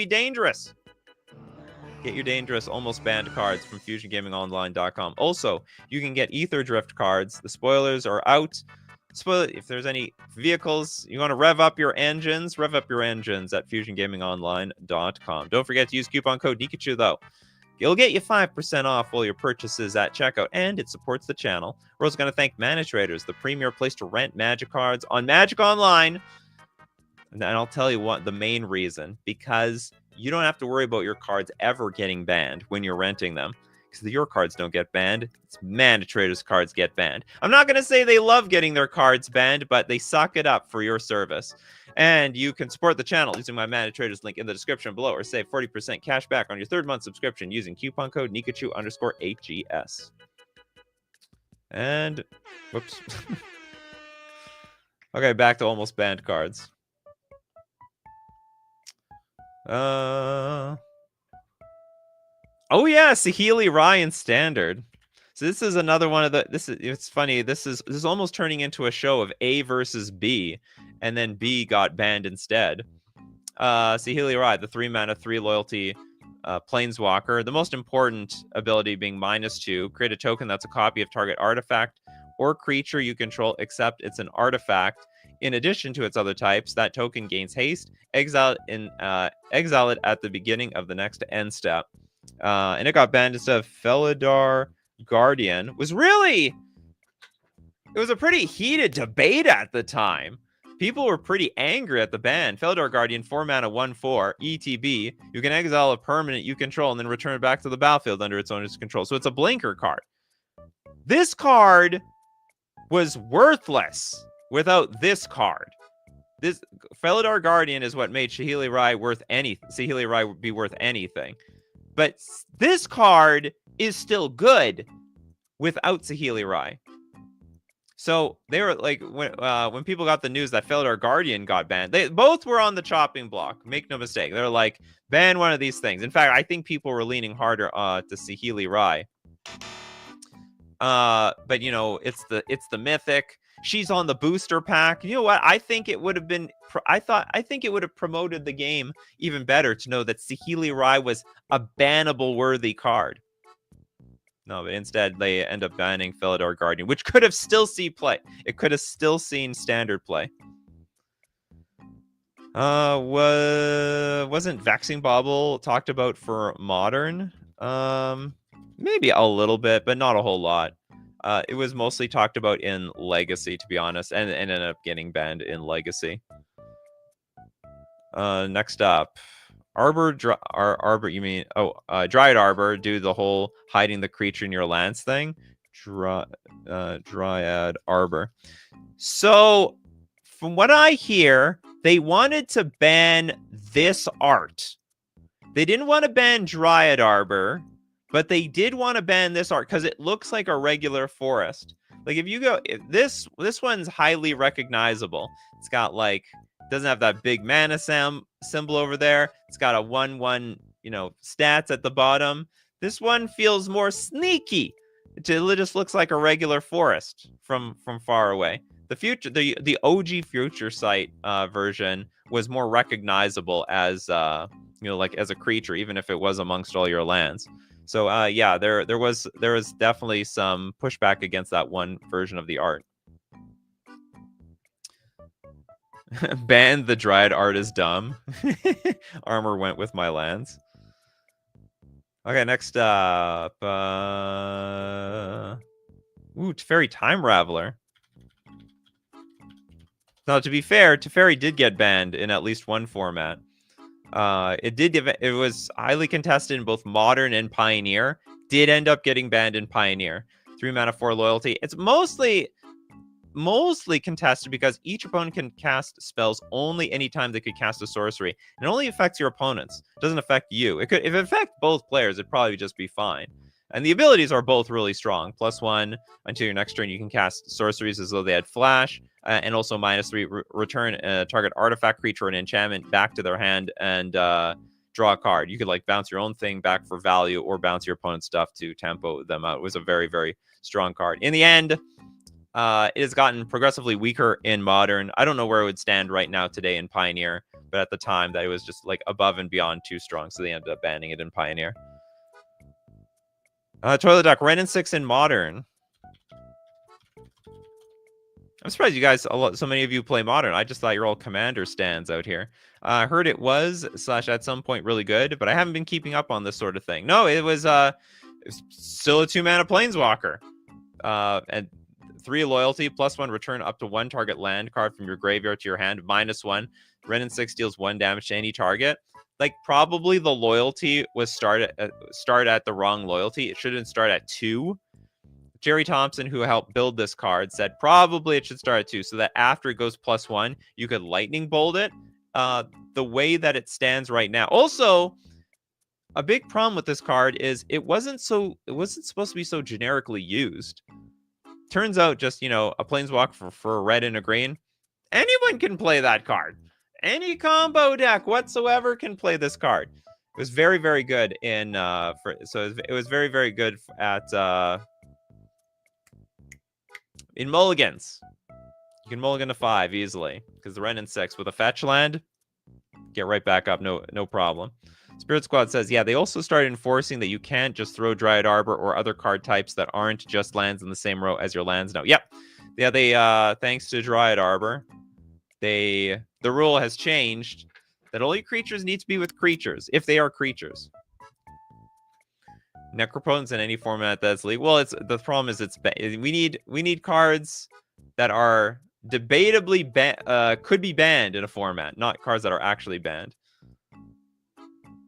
dangerous. Get your dangerous, almost banned cards from FusionGamingOnline.com. Also, you can get Ether Drift cards. The spoilers are out. If there's any vehicles you want to rev up your engines at FusionGamingOnline.com. Don't forget to use coupon code Nikachu, though. It'll get you 5% off all your purchases at checkout, and it supports the channel. We're also going to thank Manitraders, the premier place to rent Magic cards on Magic Online. And I'll tell you what, the main reason, because you don't have to worry about your cards ever getting banned when you're renting them, because your cards don't get banned. It's Manitraders' cards get banned. I'm not going to say they love getting their cards banned, but they suck it up for your service. And you can support the channel using my Manitraders link in the description below, or save 40% cash back on your 3rd month subscription using coupon code Nikachu_8GS. And, whoops. Okay, back to almost banned cards. Oh yeah, Saheeli Ryan Standard. So this is another one of the. It's funny. This is almost turning into a show of A versus B, and then B got banned instead. Saheeli Ryan, the 3-mana 3 loyalty planeswalker. The most important ability being -2. Create a token that's a copy of target artifact or creature you control, except it's an artifact. In addition to its other types, that token gains haste. Exile it at the beginning of the next end step. And it got banned instead of Felidar Guardian. It was a pretty heated debate at the time. People were pretty angry at the ban. Felidar Guardian, 4-mana, 1/4, ETB. You can exile a permanent you control and then return it back to the battlefield under its owner's control. So it's a blinker card. This card was worthless without this card. This Felidar Guardian is what made Saheeli Ryan be worth anything. But this card is still good without Saheeli Ryan. So they were like, when people got the news that Felidar Guardian got banned, they both were on the chopping block. Make no mistake. They're like, ban one of these things. In fact, I think people were leaning harder to Saheeli Ryan. But you know, it's the mythic. She's on the booster pack. You know what? I think it would have been. I think it would have promoted the game even better to know that Saheeli Ryan was a bannable worthy card. No, but instead they end up banning Felidar Guardian, which could have still seen play. It could have still seen standard play. Wasn't Vexing Bauble talked about for modern? Maybe a little bit, but not a whole lot. It was mostly talked about in Legacy, to be honest, and ended up getting banned in Legacy. Next up, Dryad Arbor, do the whole hiding the creature in your lands thing. Dryad Arbor. So, from what I hear, they wanted to ban this art. They didn't want to ban Dryad Arbor, but they did want to ban this art because it looks like a regular forest. Like if you go, this one's highly recognizable. It's got like, doesn't have that big mana symbol over there. It's got a 1/1, stats at the bottom. This one feels more sneaky. It just looks like a regular forest from far away. The OG Future Sight version was more recognizable as like as a creature, even if it was amongst all your lands. So yeah, there was definitely some pushback against that one version of the art. Ban the Dryad art is dumb. Armor went with my lands. Okay, next up. Teferi Time Raveler. Now, to be fair, Teferi did get banned in at least one format. It was highly contested in both Modern and Pioneer. Did end up getting banned in Pioneer. 3-mana 4 loyalty. It's mostly contested because each opponent can cast spells only anytime they could cast a sorcery. It only affects your opponents. It doesn't affect you. If it affects both players, it'd probably just be fine. And the abilities are both really strong. +1 until your next turn, you can cast sorceries as though they had flash. And also -3, return a target artifact, creature, and enchantment back to their hand and draw a card. You could like bounce your own thing back for value or bounce your opponent's stuff to tempo them out. It was a very, very strong card. In the end, it has gotten progressively weaker in Modern. I don't know where it would stand right now today in Pioneer, but at the time that it was just like above and beyond too strong, so they ended up banning it in Pioneer. Toilet Duck, Ren and 6 in Modern. I'm surprised you guys, so many of you play Modern. I just thought you're all Commander stands out here. I heard it was, / at some point, really good, but I haven't been keeping up on this sort of thing. No, it was still a 2-mana Planeswalker. And 3 loyalty, +1 return up to 1 target land card from your graveyard to your hand, -1. Ren and 6 deals 1 damage to any target. Like, probably the loyalty was start at the wrong loyalty. It shouldn't start at 2. Jerry Thompson, who helped build this card, said probably it should start at 2, so that after it goes +1, you could lightning bolt it. The way that it stands right now. Also, a big problem with this card is it wasn't supposed to be so generically used. Turns out, just, you know, a Planeswalker for a red and a green, anyone can play that card. Any combo deck whatsoever can play this card. It was very, very good in it was very, very good at in mulligans. You can mulligan to 5 easily because the Ren and 6 with a fetch land, get right back up, no problem. Spirit Squad says, yeah, they also started enforcing that you can't just throw Dryad Arbor or other card types that aren't just lands in the same row as your lands now. Yep. Yeah, they thanks to Dryad Arbor, the rule has changed that only creatures need to be with creatures if they are creatures. Necropotence in any format that's legal. Well, the problem is we need cards that are debatably could be banned in a format, not cards that are actually banned.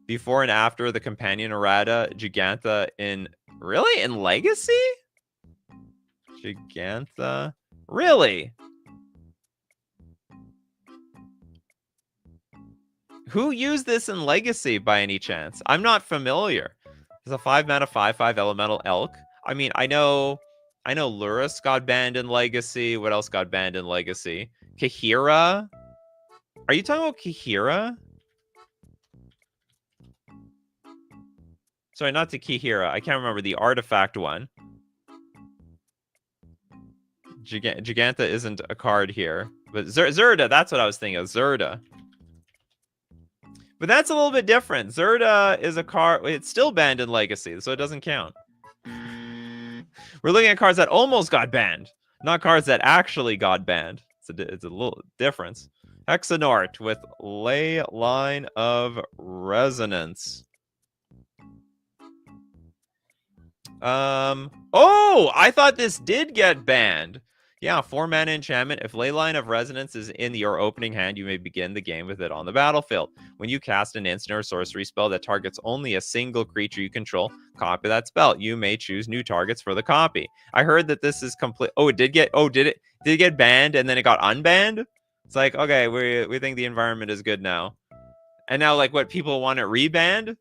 Before and after the companion errata, Gigantha in Legacy? Gigantha? Really? Who used this in Legacy by any chance? I'm not familiar. It's a 5-mana 5/5 elemental elk. I mean, I know Lurrus got banned in Legacy. What else got banned in Legacy? Kahira? Are you talking about Kahira? Sorry, not to Kihira. I can't remember the artifact one. Gigantha isn't a card here. But Zerda, that's what I was thinking of. Zerda. But that's a little bit different. Zerda is a card. It's still banned in Legacy, so it doesn't count. We're looking at cards that almost got banned, not cards that actually got banned. It's a little difference. Hexanort with Ley Line of Resonance. Oh, I thought this did get banned. Yeah, 4-mana enchantment. If Ley Line of Resonance is in your opening hand, you may begin the game with it on the battlefield. When you cast an instant or sorcery spell that targets only a single creature you control, copy that spell. You may choose new targets for the copy. I heard that this is complete. Oh, did it get banned and then it got unbanned? It's like, okay, we think the environment is good now. And now, like, what, people want it rebanned?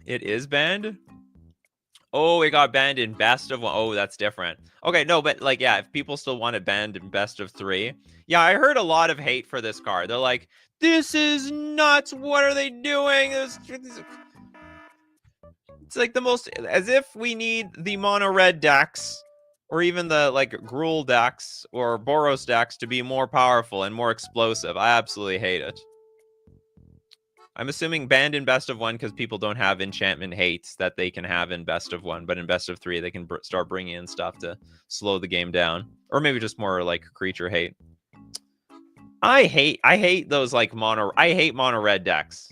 It is banned? Oh, it got banned in best of 1. Oh, that's different. Okay, no, but like, yeah, if people still want it banned in best of 3. Yeah, I heard a lot of hate for this card. They're like, this is nuts. What are they doing? It's like the most, as if we need the mono red decks or even the like Gruul decks or Boros decks to be more powerful and more explosive. I absolutely hate it. I'm assuming banned in best of 1 because people don't have enchantment hates that they can have in best of 1, but in best of 3 they can start bringing in stuff to slow the game down, or maybe just more like creature hate. I hate those like mono red decks.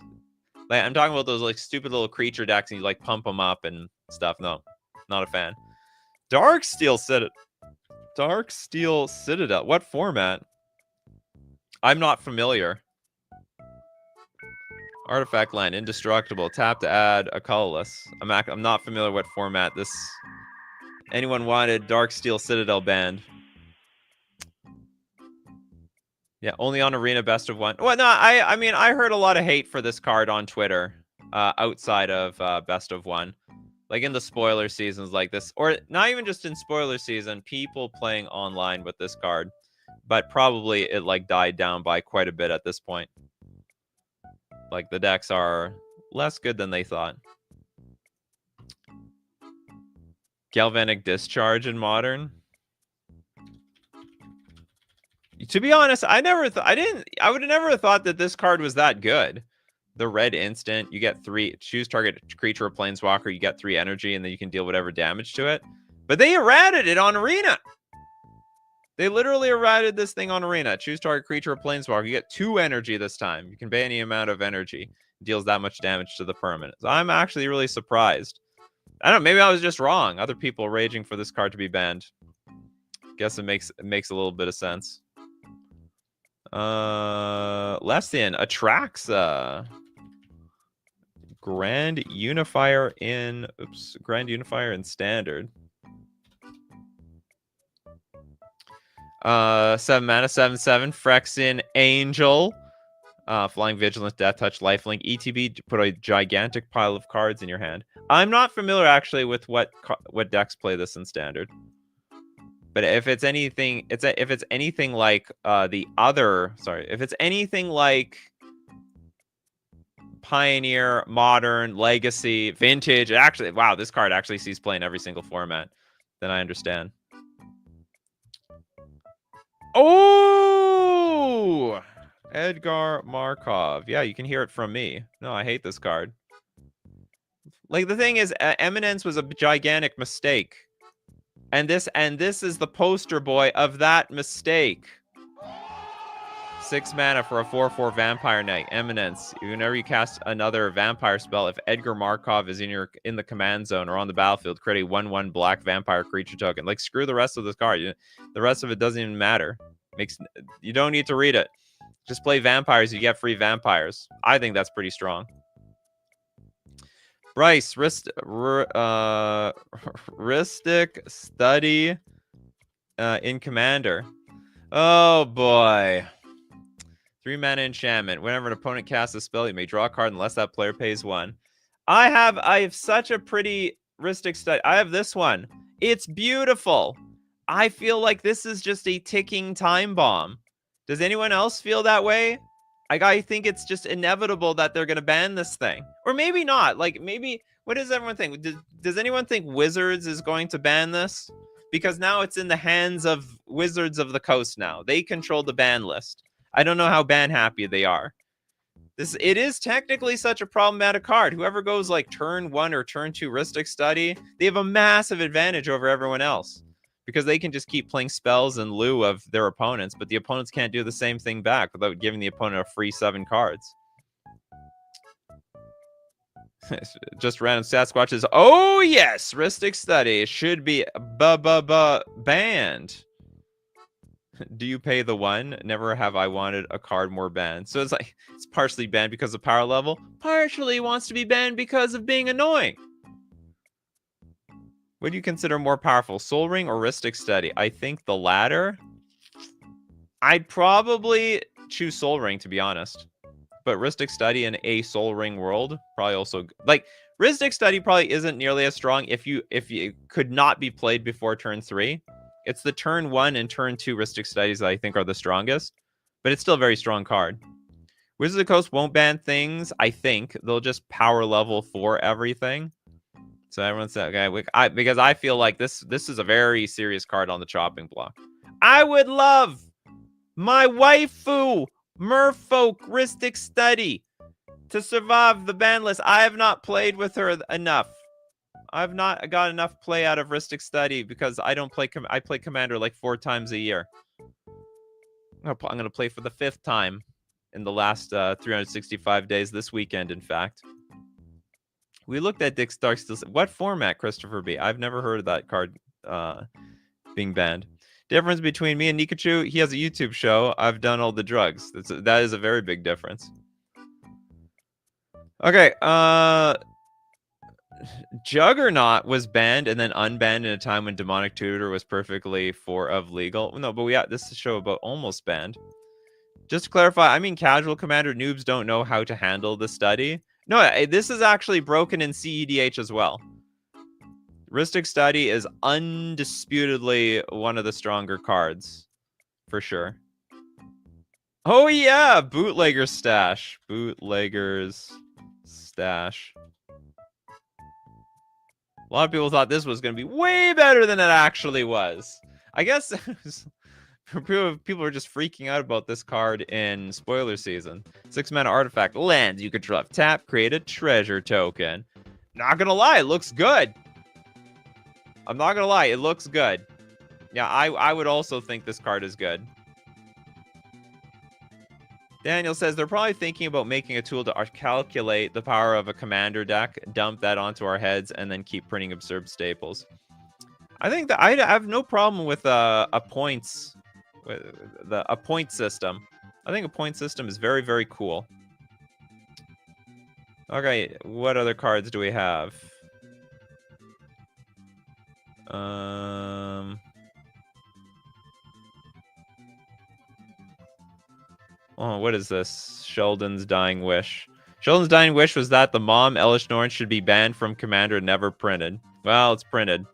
Like, I'm talking about those like stupid little creature decks and you like pump them up and stuff. No, not a fan. Darksteel Citadel. What format? I'm not familiar. Artifact land, indestructible. Tap to add a colorless. I'm not familiar what format this. Anyone wanted Darksteel Citadel banned? Yeah, only on Arena best of 1. Well, no, I mean, I heard a lot of hate for this card on Twitter, outside of best of 1, like in the spoiler seasons like this, or not even just in spoiler season. People playing online with this card but probably it like died down by quite a bit at this point. Like the decks are less good than they thought. Galvanic Discharge in Modern. To be honest, I would have never thought that this card was that good. The red instant, you get 3, choose target creature or planeswalker, you get 3 energy, and then you can deal whatever damage to it. But they errated it on Arena. They literally errated this thing on Arena. Choose target creature or planeswalker, you get 2 energy this time. You can pay any amount of energy. It deals that much damage to the permanent. So I'm actually really surprised. I don't know, maybe I was just wrong. Other people raging for this card to be banned. Guess it makes a little bit of sense. Lesson Atraxa. Grand Unifier in Standard. 7 mana, 7/7. Phyrexian Angel. Flying Vigilant, Death Touch, Lifelink, ETB. Put a gigantic pile of cards in your hand. I'm not familiar actually with what decks play this in Standard. But if it's anything, if it's anything like if it's anything like Pioneer, Modern, Legacy, Vintage, actually, wow, this card actually sees play in every single format, then I understand. Oh, Edgar Markov. Yeah, you can hear it from me. No, I hate this card. Like, the thing is, Eminence was a gigantic mistake. And this is the poster boy of that mistake. 6 mana for a 4/4 Vampire Knight. Eminence. Whenever you cast another vampire spell, if Edgar Markov is in the command zone or on the battlefield, create a 1/1 black vampire creature token. Like, screw the rest of this card. The rest of it doesn't even matter. You don't need to read it. Just play vampires, you get free vampires. I think that's pretty strong. Bryce, Ristic Study in Commander. Oh boy. 3 mana enchantment. Whenever an opponent casts a spell, you may draw a card unless that player pays 1. I have such a pretty Ristic Study. I have this one. It's beautiful. I feel like this is just a ticking time bomb. Does anyone else feel that way? I think it's just inevitable that they're going to ban this thing. Or maybe not. Like, maybe, what does everyone think? Does anyone think Wizards is going to ban this? Because now it's in the hands of Wizards of the Coast now. They control the ban list. I don't know how ban happy they are. It is technically such a problematic card. Whoever goes like turn 1 or turn 2 Ristic Study, they have a massive advantage over everyone else. Because they can just keep playing spells in lieu of their opponents, but the opponents can't do the same thing back without giving the opponent a free 7 cards. Just random Sasquatch is, oh yes, Ristic Study should be banned. Do you pay the 1? Never have I wanted a card more banned. So it's like, it's partially banned because of power level, partially wants to be banned because of being annoying. What do you consider more powerful, Sol Ring or Ristic Study? I think the latter. I'd probably choose Sol Ring, to be honest. But Ristic Study in a Sol Ring world, probably also... Like, Ristic Study probably isn't nearly as strong if you could not be played before turn 3. It's the turn 1 and turn 2 Ristic Studies that I think are the strongest. But it's still a very strong card. Wizards of the Coast won't ban things, I think. They'll just power level for everything. So everyone said, okay, because I feel like this is a very serious card on the chopping block. I would love my waifu Merfolk Ristic Study to survive the ban list. I have not played with her enough. I've not got enough play out of Ristic Study because I don't play. I play Commander like 4 times a year. I'm gonna play for the 5th time in the last 365 days this weekend. In fact. We looked at Dick Stark's. What format, Christopher B? I've never heard of that card being banned. Difference between me and Nikachu, he has a YouTube show. I've done all the drugs. That is a very big difference. Okay, Juggernaut was banned and then unbanned in a time when Demonic Tutor was perfectly legal. No, but this is a show about almost banned. Just to clarify, I mean casual Commander noobs don't know how to handle the study. No, this is actually broken in CEDH as well. Ristic Study is undisputedly one of the stronger cards for sure. Oh yeah, bootlegger's stash. Bootlegger's stash. A lot of people thought this was going to be way better than it actually was. I guess people are just freaking out about this card in spoiler season. 6-mana artifact, lands you control. Tap, create a treasure token. Not gonna lie, it looks good. I'm not gonna lie, it looks good. Yeah, I would also think this card is good. Daniel says they're probably thinking about making a tool to calculate the power of a commander deck, dump that onto our heads, and then keep printing absurd staples. I think that I have no problem with a point system. I think a point system is very, very cool. Okay, what other cards do we have? Oh, what is this? Sheldon's Dying Wish. Sheldon's Dying Wish was that the mom, Elish Norn, should be banned from Commander and never printed. Well, it's printed.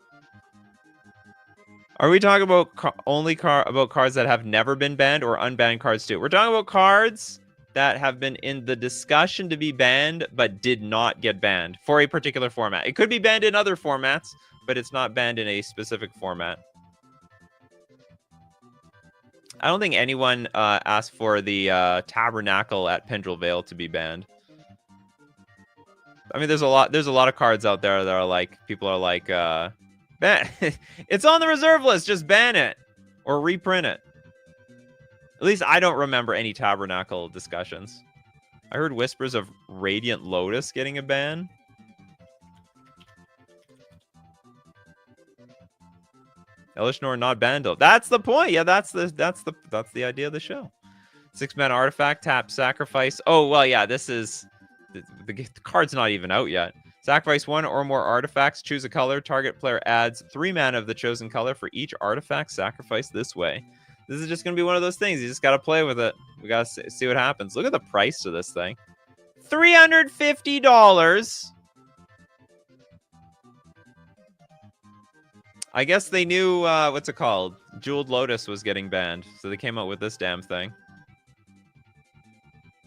Are we talking about about cards that have never been banned or unbanned cards too? We're talking about cards that have been in the discussion to be banned but did not get banned for a particular format. It could be banned in other formats, but it's not banned in a specific format. I don't think anyone asked for the Tabernacle at Pendrell Vale to be banned. I mean, there's a lot of cards out there that are like, people are like, ban it's on the reserve list, just ban it or reprint it. At least I don't remember any Tabernacle discussions. I heard whispers of Radiant Lotus getting a ban. Elishnor not banned though. That's the point. Yeah, that's the idea of the show. 6-mana artifact, tap, sacrifice. Oh well, yeah. This is the card's not even out yet. Sacrifice 1 or more artifacts. Choose a color. Target player adds 3 mana of the chosen color for each artifact sacrificed this way. This is just gonna be one of those things. You just gotta play with it. We gotta see what happens. Look at the price to this thing. $350. I guess they knew, what's it called? Jeweled Lotus was getting banned, so they came out with this damn thing.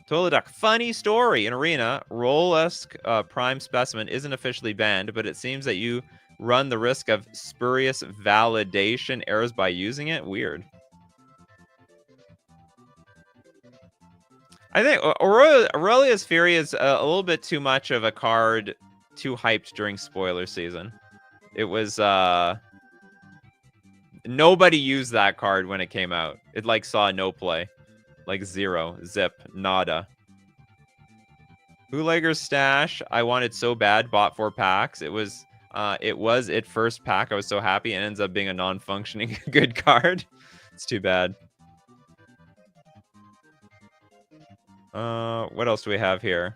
Totally Duck. Funny story. In Arena, Roll-esque Prime Specimen isn't officially banned, but it seems that you run the risk of spurious validation errors by using it. Weird. I think Aurelia's Fury is a little bit too much of a card, too hyped during spoiler season. It was, nobody used that card when it came out. It, like, saw no play. Like, zero. Zip. Nada. Bootlegger's Stash. I wanted so bad. Bought 4 packs. It was its first pack. I was so happy. And ends up being a non-functioning good card. It's too bad. What else do we have here?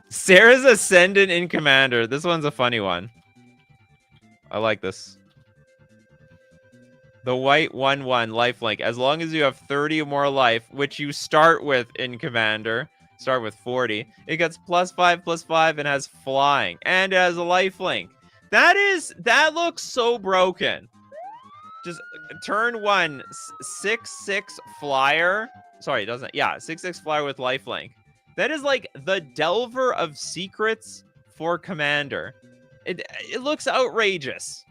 Sarah's Ascendant in Commander. This one's a funny one. I like this. The white 1/1 lifelink. As long as you have 30 or more life, which you start with in Commander, start with 40, it gets +5/+5 and has flying. And it has a lifelink. That looks so broken. Just turn 1, 6/6 flyer. Sorry, it doesn't. Yeah, 6/6 flyer with lifelink. That is like the Delver of Secrets for Commander. It looks outrageous.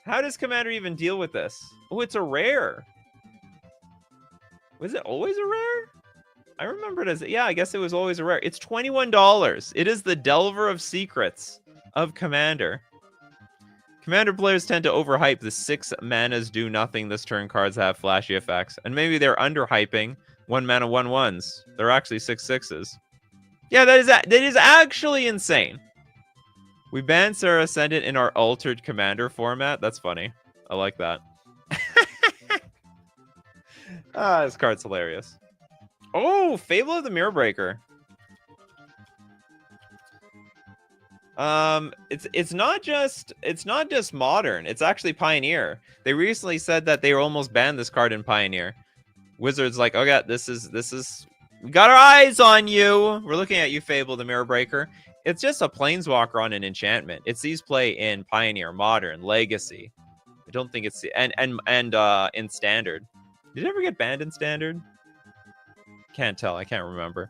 How does Commander even deal with this? Oh, it's a rare. Was it always a rare? I remember it as, yeah, I guess it was always a rare. It's $21. It is the Delver of Secrets of Commander. Commander players tend to overhype the 6 manas do nothing this turn cards have flashy effects. And maybe they're underhyping 1 mana 1/1s. They're actually 6/6s. Yeah, that is actually insane. We banned Sarah Ascendant in our altered Commander format. That's funny. I like that. This card's hilarious. Oh, Fable of the Mirror Breaker. It's not just Modern. It's actually Pioneer. They recently said that they almost banned this card in Pioneer. Wizards like, oh yeah, this is we got our eyes on you. We're looking at you, Fable the Mirror Breaker. It's just a planeswalker on an enchantment. It sees play in Pioneer, Modern, Legacy. I don't think it's and in standard. Did it ever get banned in standard? Can't tell. I can't remember.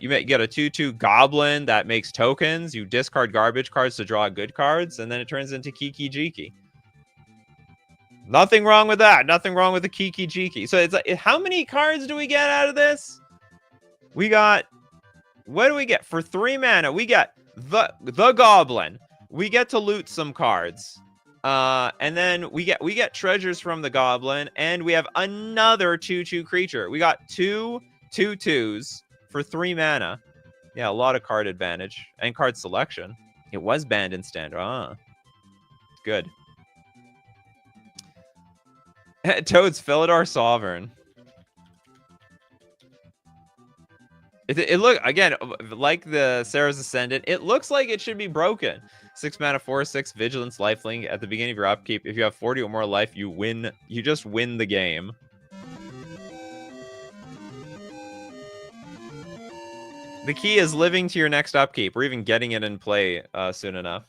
You get a 2/2 goblin that makes tokens. You discard garbage cards to draw good cards, and then it turns into Kiki Jiki. Nothing wrong with that. Nothing wrong with the Kiki Jiki. So it's like, how many cards do we get out of this? We got, what do we get for 3 mana? We get the goblin. We get to loot some cards. And then we get treasures from the goblin, and we have another 2/2 creature. We got 2 2/2s for 3 mana. Yeah, a lot of card advantage and card selection. It was banned in standard. Ah, good. Toad's Philidor Sovereign. It look again like the Sarah's Ascendant. It looks like it should be broken. 6 mana, 4/6 Vigilance, Lifelink. At the beginning of your upkeep, if you have 40 or more life, you win. You just win the game. The key is living to your next upkeep, or even getting it in play soon enough.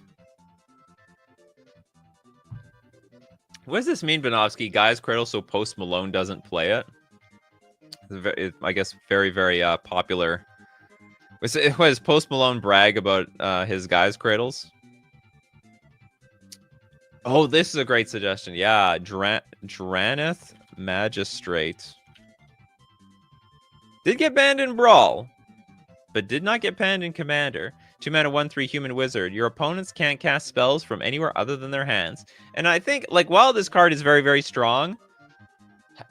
What does this mean, Benovsky? Guy's Cradle so Post Malone doesn't play it? I guess very, very popular. Was Post Malone brag about his Guy's Cradles? Oh, this is a great suggestion. Yeah, Draneth Magistrate. Did get banned in Brawl, but did not get banned in Commander. 2 mana, 1/3 human wizard. Your opponents can't cast spells from anywhere other than their hands. And I think, like, while this card is very, very strong,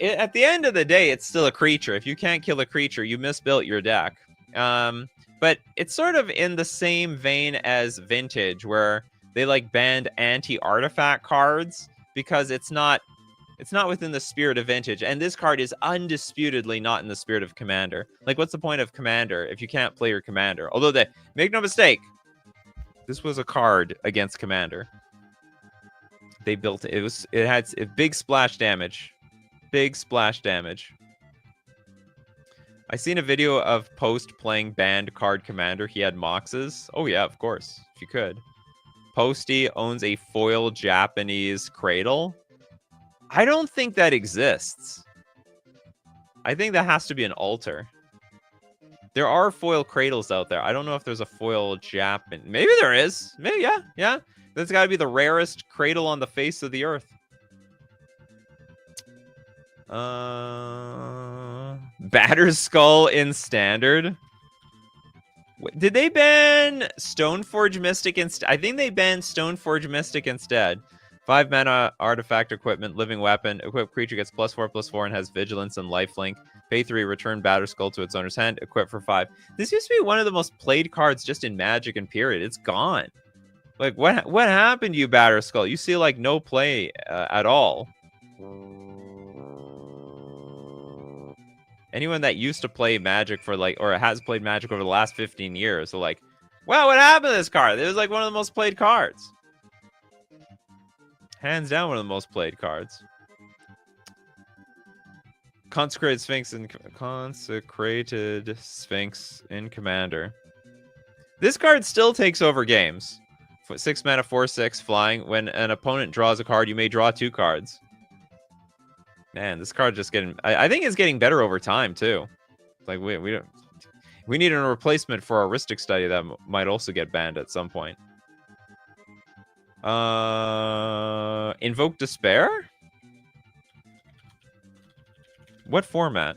at the end of the day, it's still a creature. If you can't kill a creature, you misbuilt your deck. But it's sort of in the same vein as Vintage, where they like banned anti-artifact cards because it's not within the spirit of Vintage. And this card is undisputedly not in the spirit of Commander. Like, what's the point of Commander if you can't play your Commander? Although, make no mistake, this was a card against Commander. They built it. It had big splash damage. Big splash damage. I seen a video of Post playing banned card Commander. He had Moxes. Oh yeah, of course, if you could. Posty owns a foil Japanese Cradle. I don't think that exists. I think that has to be an altar. There are foil cradles out there. I don't know if there's a foil Japan. Maybe there is. Maybe, yeah. That's got to be the rarest cradle on the face of the earth. Battered Skull in Standard. Did they ban Stoneforge Mystic instead? I think they banned Stoneforge Mystic instead. 5 mana artifact equipment, living weapon. Equipped creature gets +4/+4 and has vigilance and lifelink. Pay 3, return Battered Skull to its owner's hand. Equip for 5. This used to be one of the most played cards just in Magic and period. It's gone. Like, what happened to you, Battered Skull? You see like no play at all. Anyone that used to play Magic for like, or has played Magic over the last 15 years, so like, wow, what happened to this card? It was like one of the most played cards. Hands down, one of the most played cards. Consecrated Sphinx in Commander. This card still takes over games. 6 mana, 4/6 flying. When an opponent draws a card, you may draw 2 cards. Man, this card just getting. I think it's getting better over time too. Like we need a replacement for our Ristic Study that might also get banned at some point. Invoke Despair? What format?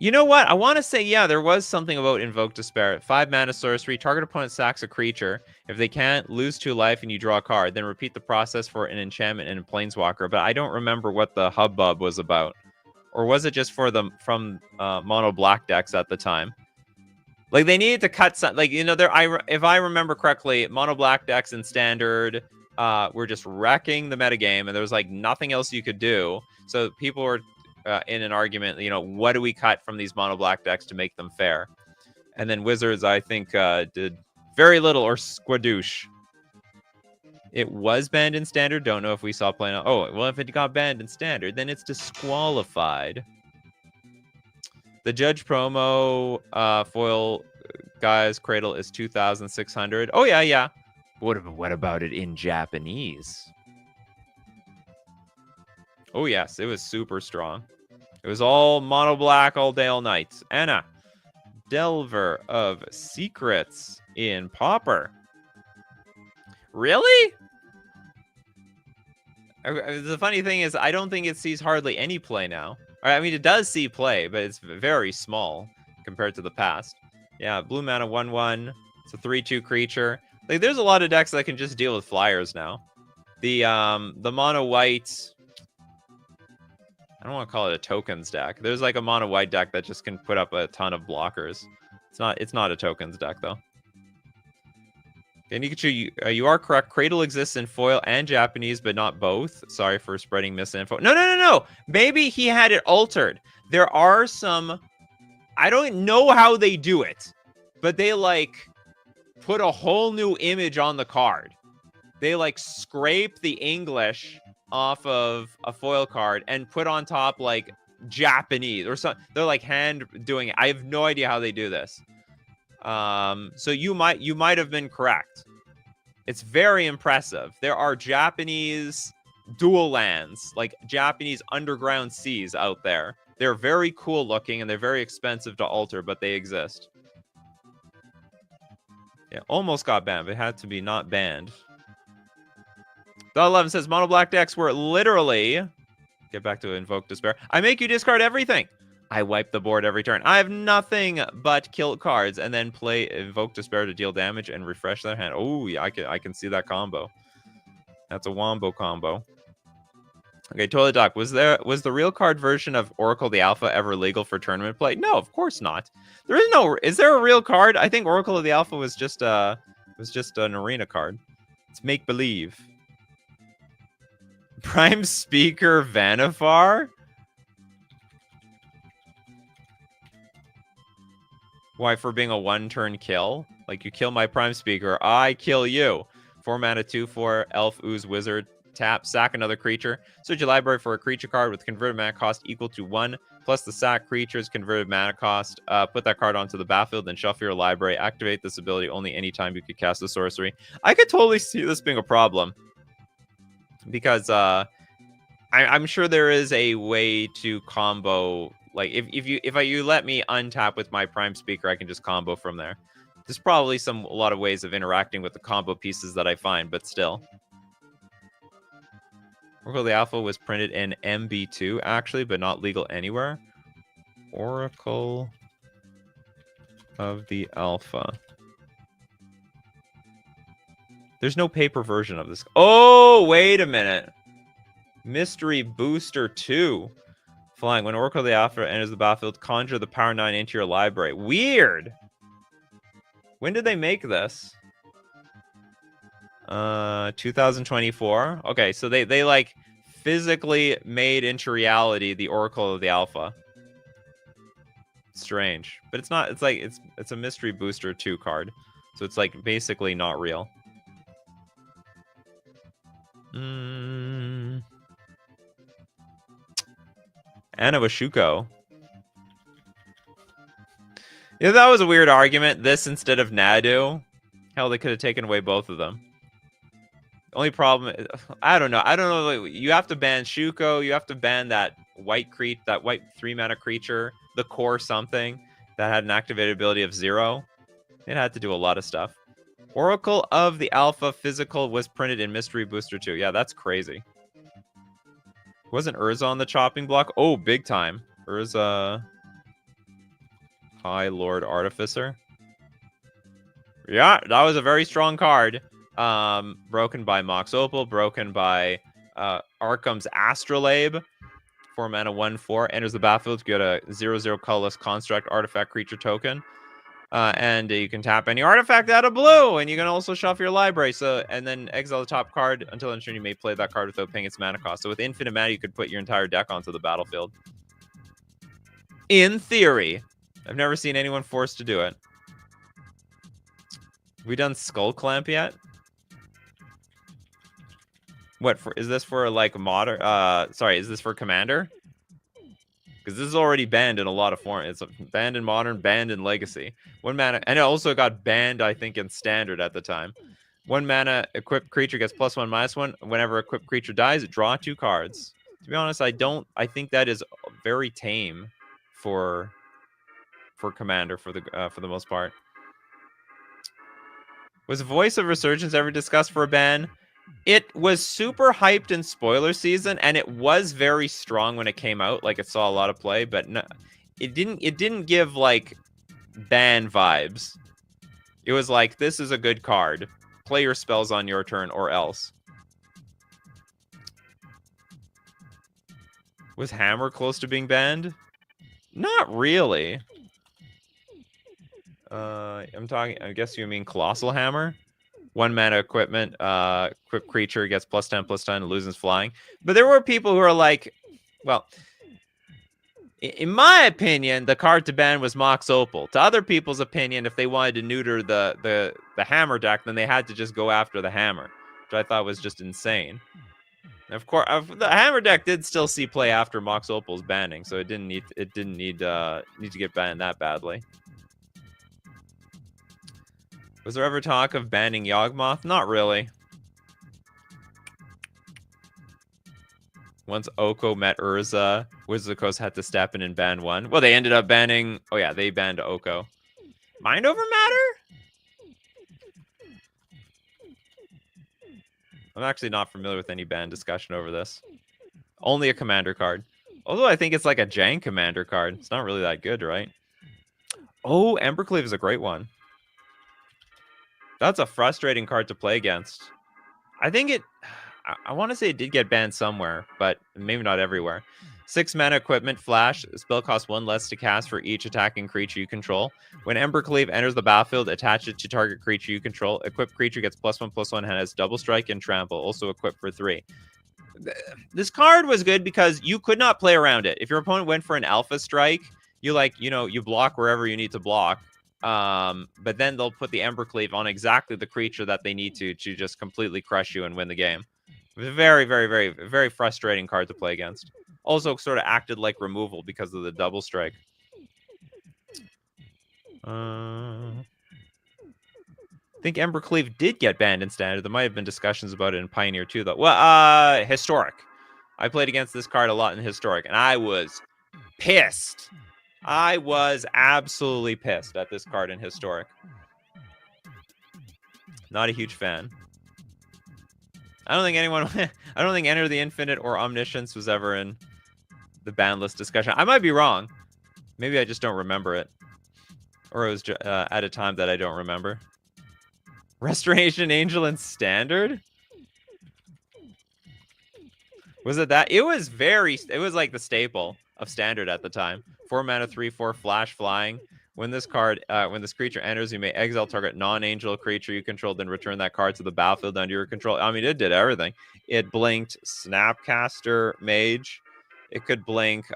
You know what? I want to say, yeah, there was something about Invoke Despair. 5 mana sorcery. Target opponent sacks a creature. If they can't, lose 2 life and you draw a card. Then repeat the process for an enchantment and a planeswalker. But I don't remember what the hubbub was about. Or was it just for the mono black decks at the time? Like, they needed to cut some, like, you know, if I remember correctly, mono black decks in Standard were just wrecking the metagame, and there was like nothing else you could do. So people were in an argument, you know, what do we cut from these mono black decks to make them fair? And then Wizards, I think, did very little or squadoosh. It was banned in Standard. Don't know if we saw playing. Oh, well, if it got banned in Standard, then it's disqualified. The Judge promo foil Guy's Cradle is 2,600. Oh, yeah. What about it in Japanese? Oh, yes, it was super strong. It was all mono black all day, all night. Anna, Delver of Secrets in Pauper. Really? The funny thing is, I don't think it sees hardly any play now. I mean, it does see play, but it's very small compared to the past. Yeah, blue mana 1/1. It's a 3/2 creature. Like, there's a lot of decks that can just deal with flyers now. The mono white, I don't want to call it a tokens deck. There's like a mono white deck that just can put up a ton of blockers. It's not a tokens deck though. Okay, Nikachu, you are correct. Cradle exists in foil and Japanese, but not both. Sorry for spreading misinfo. No. Maybe he had it altered. There are some, I don't know how they do it, but they like put a whole new image on the card. They like scrape the English off of a foil card and put on top like Japanese or something. They're like hand doing it. I have no idea how they do this. So you might have been correct. It's very impressive. There are Japanese dual lands, like Japanese underground seas out there. They're very cool looking and they're very expensive to alter, but they exist. Yeah, almost got banned, but it had to be not banned. The 11 says mono black decks were literally, get back to Invoke Despair, I make you discard everything. I wipe the board every turn. I have nothing but kill cards and then play Invoke Despair to deal damage and refresh their hand. Oh, yeah, I can see that combo. That's a wombo combo. Okay, Toilet Doc, was the real card version of Oracle the Alpha ever legal for tournament play? No, of course not. Is there a real card? I think Oracle of the Alpha was just an arena card. It's make believe. Prime Speaker Vanifar? Why, for being a one-turn kill? Like, you kill my Prime Speaker, I kill you. 4 mana, 2/4, Elf, Ooze, Wizard. Tap, sack another creature. Search your library for a creature card with converted mana cost equal to 1, plus the sack creature's converted mana cost. Put that card onto the battlefield, then shuffle your library. Activate this ability only anytime you could cast a sorcery. I could totally see this being a problem. Because I'm sure there is a way to combo. Like, if you let me untap with my Prime Speaker, I can just combo from there. There's probably a lot of ways of interacting with the combo pieces that I find, but still. Oracle of the Alpha was printed in MB2, actually, but not legal anywhere. Oracle of the Alpha. There's no paper version of this. Oh, wait a minute. Mystery Booster 2. Flying. When Oracle of the Alpha enters the battlefield, conjure the Power 9 into your library. Weird. When did they make this? 2024. Okay, so they like physically made into reality the Oracle of the Alpha. Strange, but it's not. It's like it's a Mystery Booster 2 card, so it's like basically not real. Anna Washuko. Yeah, that was a weird argument. This instead of Nadu. Hell, they could have taken away both of them. The only problem is, I don't know. You have to ban Shuko. You have to ban that white 3 mana creature, the core something that had an activated ability of 0. It had to do a lot of stuff. Oracle of the Alpha physical was printed in Mystery Booster 2. Yeah, that's crazy. Wasn't Urza on the chopping block? Oh, big time. Urza. High Lord Artificer. Yeah, that was a very strong card. Broken by Mox Opal, broken by Arkham's Astrolabe. 4 mana, 1/4. Enters the battlefield. You get a 0/0 colorless construct artifact creature token. And you can tap any artifact out of blue, and you can also shuffle your library. And then exile the top card until end turn. You may play that card without paying its mana cost. So with infinite mana, you could put your entire deck onto the battlefield. In theory, I've never seen anyone forced to do it. We done Skull Clamp yet? Is this for like modern? Is this for Commander? Because this is already banned in a lot of forms. It's banned in Modern, banned in Legacy. 1 mana, and it also got banned, I think, in Standard at the time. 1 mana equipped creature gets +1/-1. Whenever equipped creature dies, draw 2 cards. To be honest, I think that is very tame for Commander for the most part. Was Voice of Resurgence ever discussed for a ban? It was super hyped in spoiler season, and it was very strong when it came out. Like, it saw a lot of play, but no, it didn't give like ban vibes. It was like, this is a good card. Play your spells on your turn or else. Was Hammer close to being banned? Not really. I guess you mean Colossal Hammer? 1 mana equipment, equipped creature gets +10/+10, loses flying. But there were people who are like, well, in my opinion, the card to ban was Mox Opal. To other people's opinion, if they wanted to neuter the hammer deck, then they had to just go after the hammer, which I thought was just insane. And of course, the hammer deck did still see play after Mox Opal's banning, so it didn't need to get banned that badly. Was there ever talk of banning Yawgmoth? Not really. Once Oko met Urza, Wizards of the Coast had to step in and ban one. Well, they ended up banning... Oh, yeah, they banned Oko. Mind over matter? I'm actually not familiar with any ban discussion over this. Only a commander card. Although I think it's like a jank commander card. It's not really that good, right? Oh, Embercleave is a great one. That's a frustrating card to play against. I think it... I want to say it did get banned somewhere, but maybe not everywhere. 6 mana equipment, flash. Spell costs 1 less to cast for each attacking creature you control. When Embercleave enters the battlefield, attach it to target creature you control. Equipped creature gets +1/+1 and has double strike and trample, also equipped for 3. This card was good because you could not play around it. If your opponent went for an alpha strike, you block wherever you need to block. But then they'll put the Embercleave on exactly the creature that they need to just completely crush you and win the game. Very, very, very, very frustrating card to play against. Also sort of acted like removal because of the double strike. I think Embercleave did get banned in Standard. There might have been discussions about it in Pioneer too, though. Well, Historic. I played against this card a lot in Historic, and I was pissed. I was absolutely pissed at this card in Historic. Not a huge fan. I don't think Enter the Infinite or Omniscience was ever in the ban list discussion. I might be wrong. Maybe I just don't remember it. Or it was at a time that I don't remember. Restoration Angel in Standard? Was it that? It was like the staple of Standard at the time. 4 mana, 3/4 flash flying. When this creature enters, you may exile target non-angel creature you control, then return that card to the battlefield under your control. I mean, it did everything. It blinked Snapcaster Mage. It could blink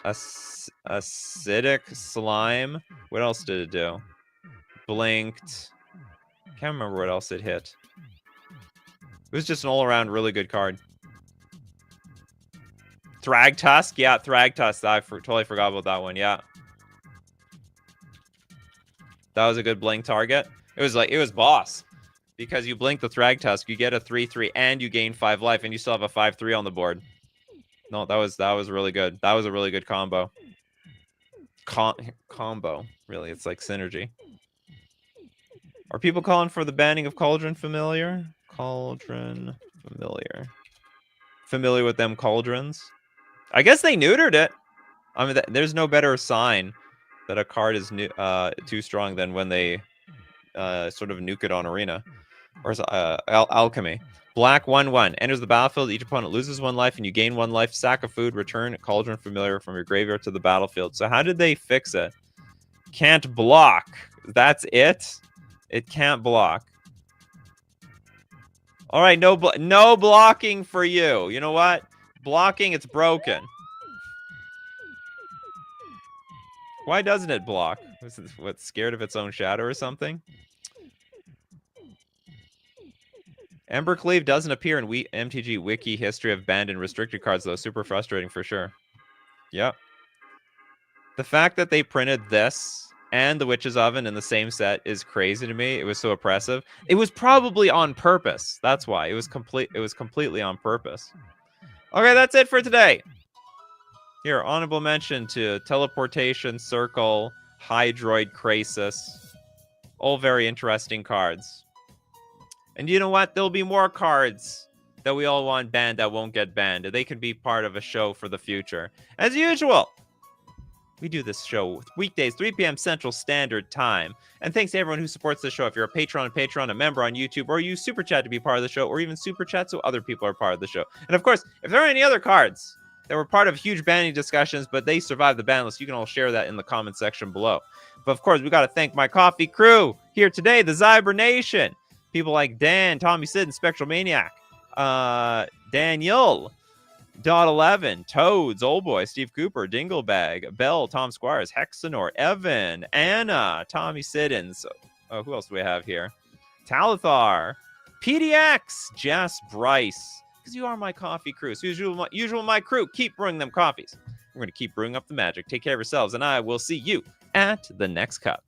Acidic Slime. What else did it do? Blinked. Can't remember what else it hit. It was just an all-around really good card. Thragtusk? Yeah, Thragtusk. I totally forgot about that one. Yeah. That was a good blink target. It was boss. Because you blink the Thragtusk, you get a 3/3 and you gain 5 life, and you still have a 5/3 on the board. No, that was really good. That was a really good combo. Combo. Really, it's like synergy. Are people calling for the banning of Cauldron Familiar? Cauldron Familiar. Familiar with them cauldrons? I guess they neutered it. I mean, there's no better sign that a card is too strong than when they sort of nuke it on Arena. Or Alchemy. Black 1/1. Enters the battlefield. Each opponent loses 1 life and you gain 1 life. Sack of food. Return Cauldron Familiar from your graveyard to the battlefield. So how did they fix it? Can't block. That's it? It can't block. All right, no blocking for you. You know what? Blocking, it's broken. Why doesn't it block? What, scared of its own shadow or something? Embercleave doesn't appear in MTG Wiki history of banned and restricted cards, though. Super frustrating for sure. Yep. The fact that they printed this and the Witch's Oven in the same set is crazy to me. It was so oppressive. It was probably on purpose. That's why. It was completely on purpose. Okay, that's it for today. Here, honorable mention to Teleportation, Circle, Hydroid, Krasis. All very interesting cards. And you know what? There'll be more cards that we all want banned that won't get banned. They can be part of a show for the future. As usual, we do this show weekdays, 3 p.m. Central Standard Time. And thanks to everyone who supports the show. If you're a patron on Patreon, a member on YouTube, or use Super Chat to be part of the show, or even Super Chat so other people are part of the show. And of course, if there are any other cards that were part of huge banning discussions, but they survived the ban list, you can all share that in the comment section below. But of course, we got to thank my coffee crew here today, the Zyber Nation. People like Dan, Tommy Sid, and Spectral Maniac. Daniel, Dot11, Toads, Old Boy, Steve Cooper, Dinglebag, Bell, Tom Squires, Hexanor, Evan, Anna, Tommy Siddons. Oh, who else do we have here? Talithar, PDX, Jess Bryce. Because you are my coffee crew. So usual my crew, keep brewing them coffees. We're going to keep brewing up the magic. Take care of yourselves, and I will see you at the next cup.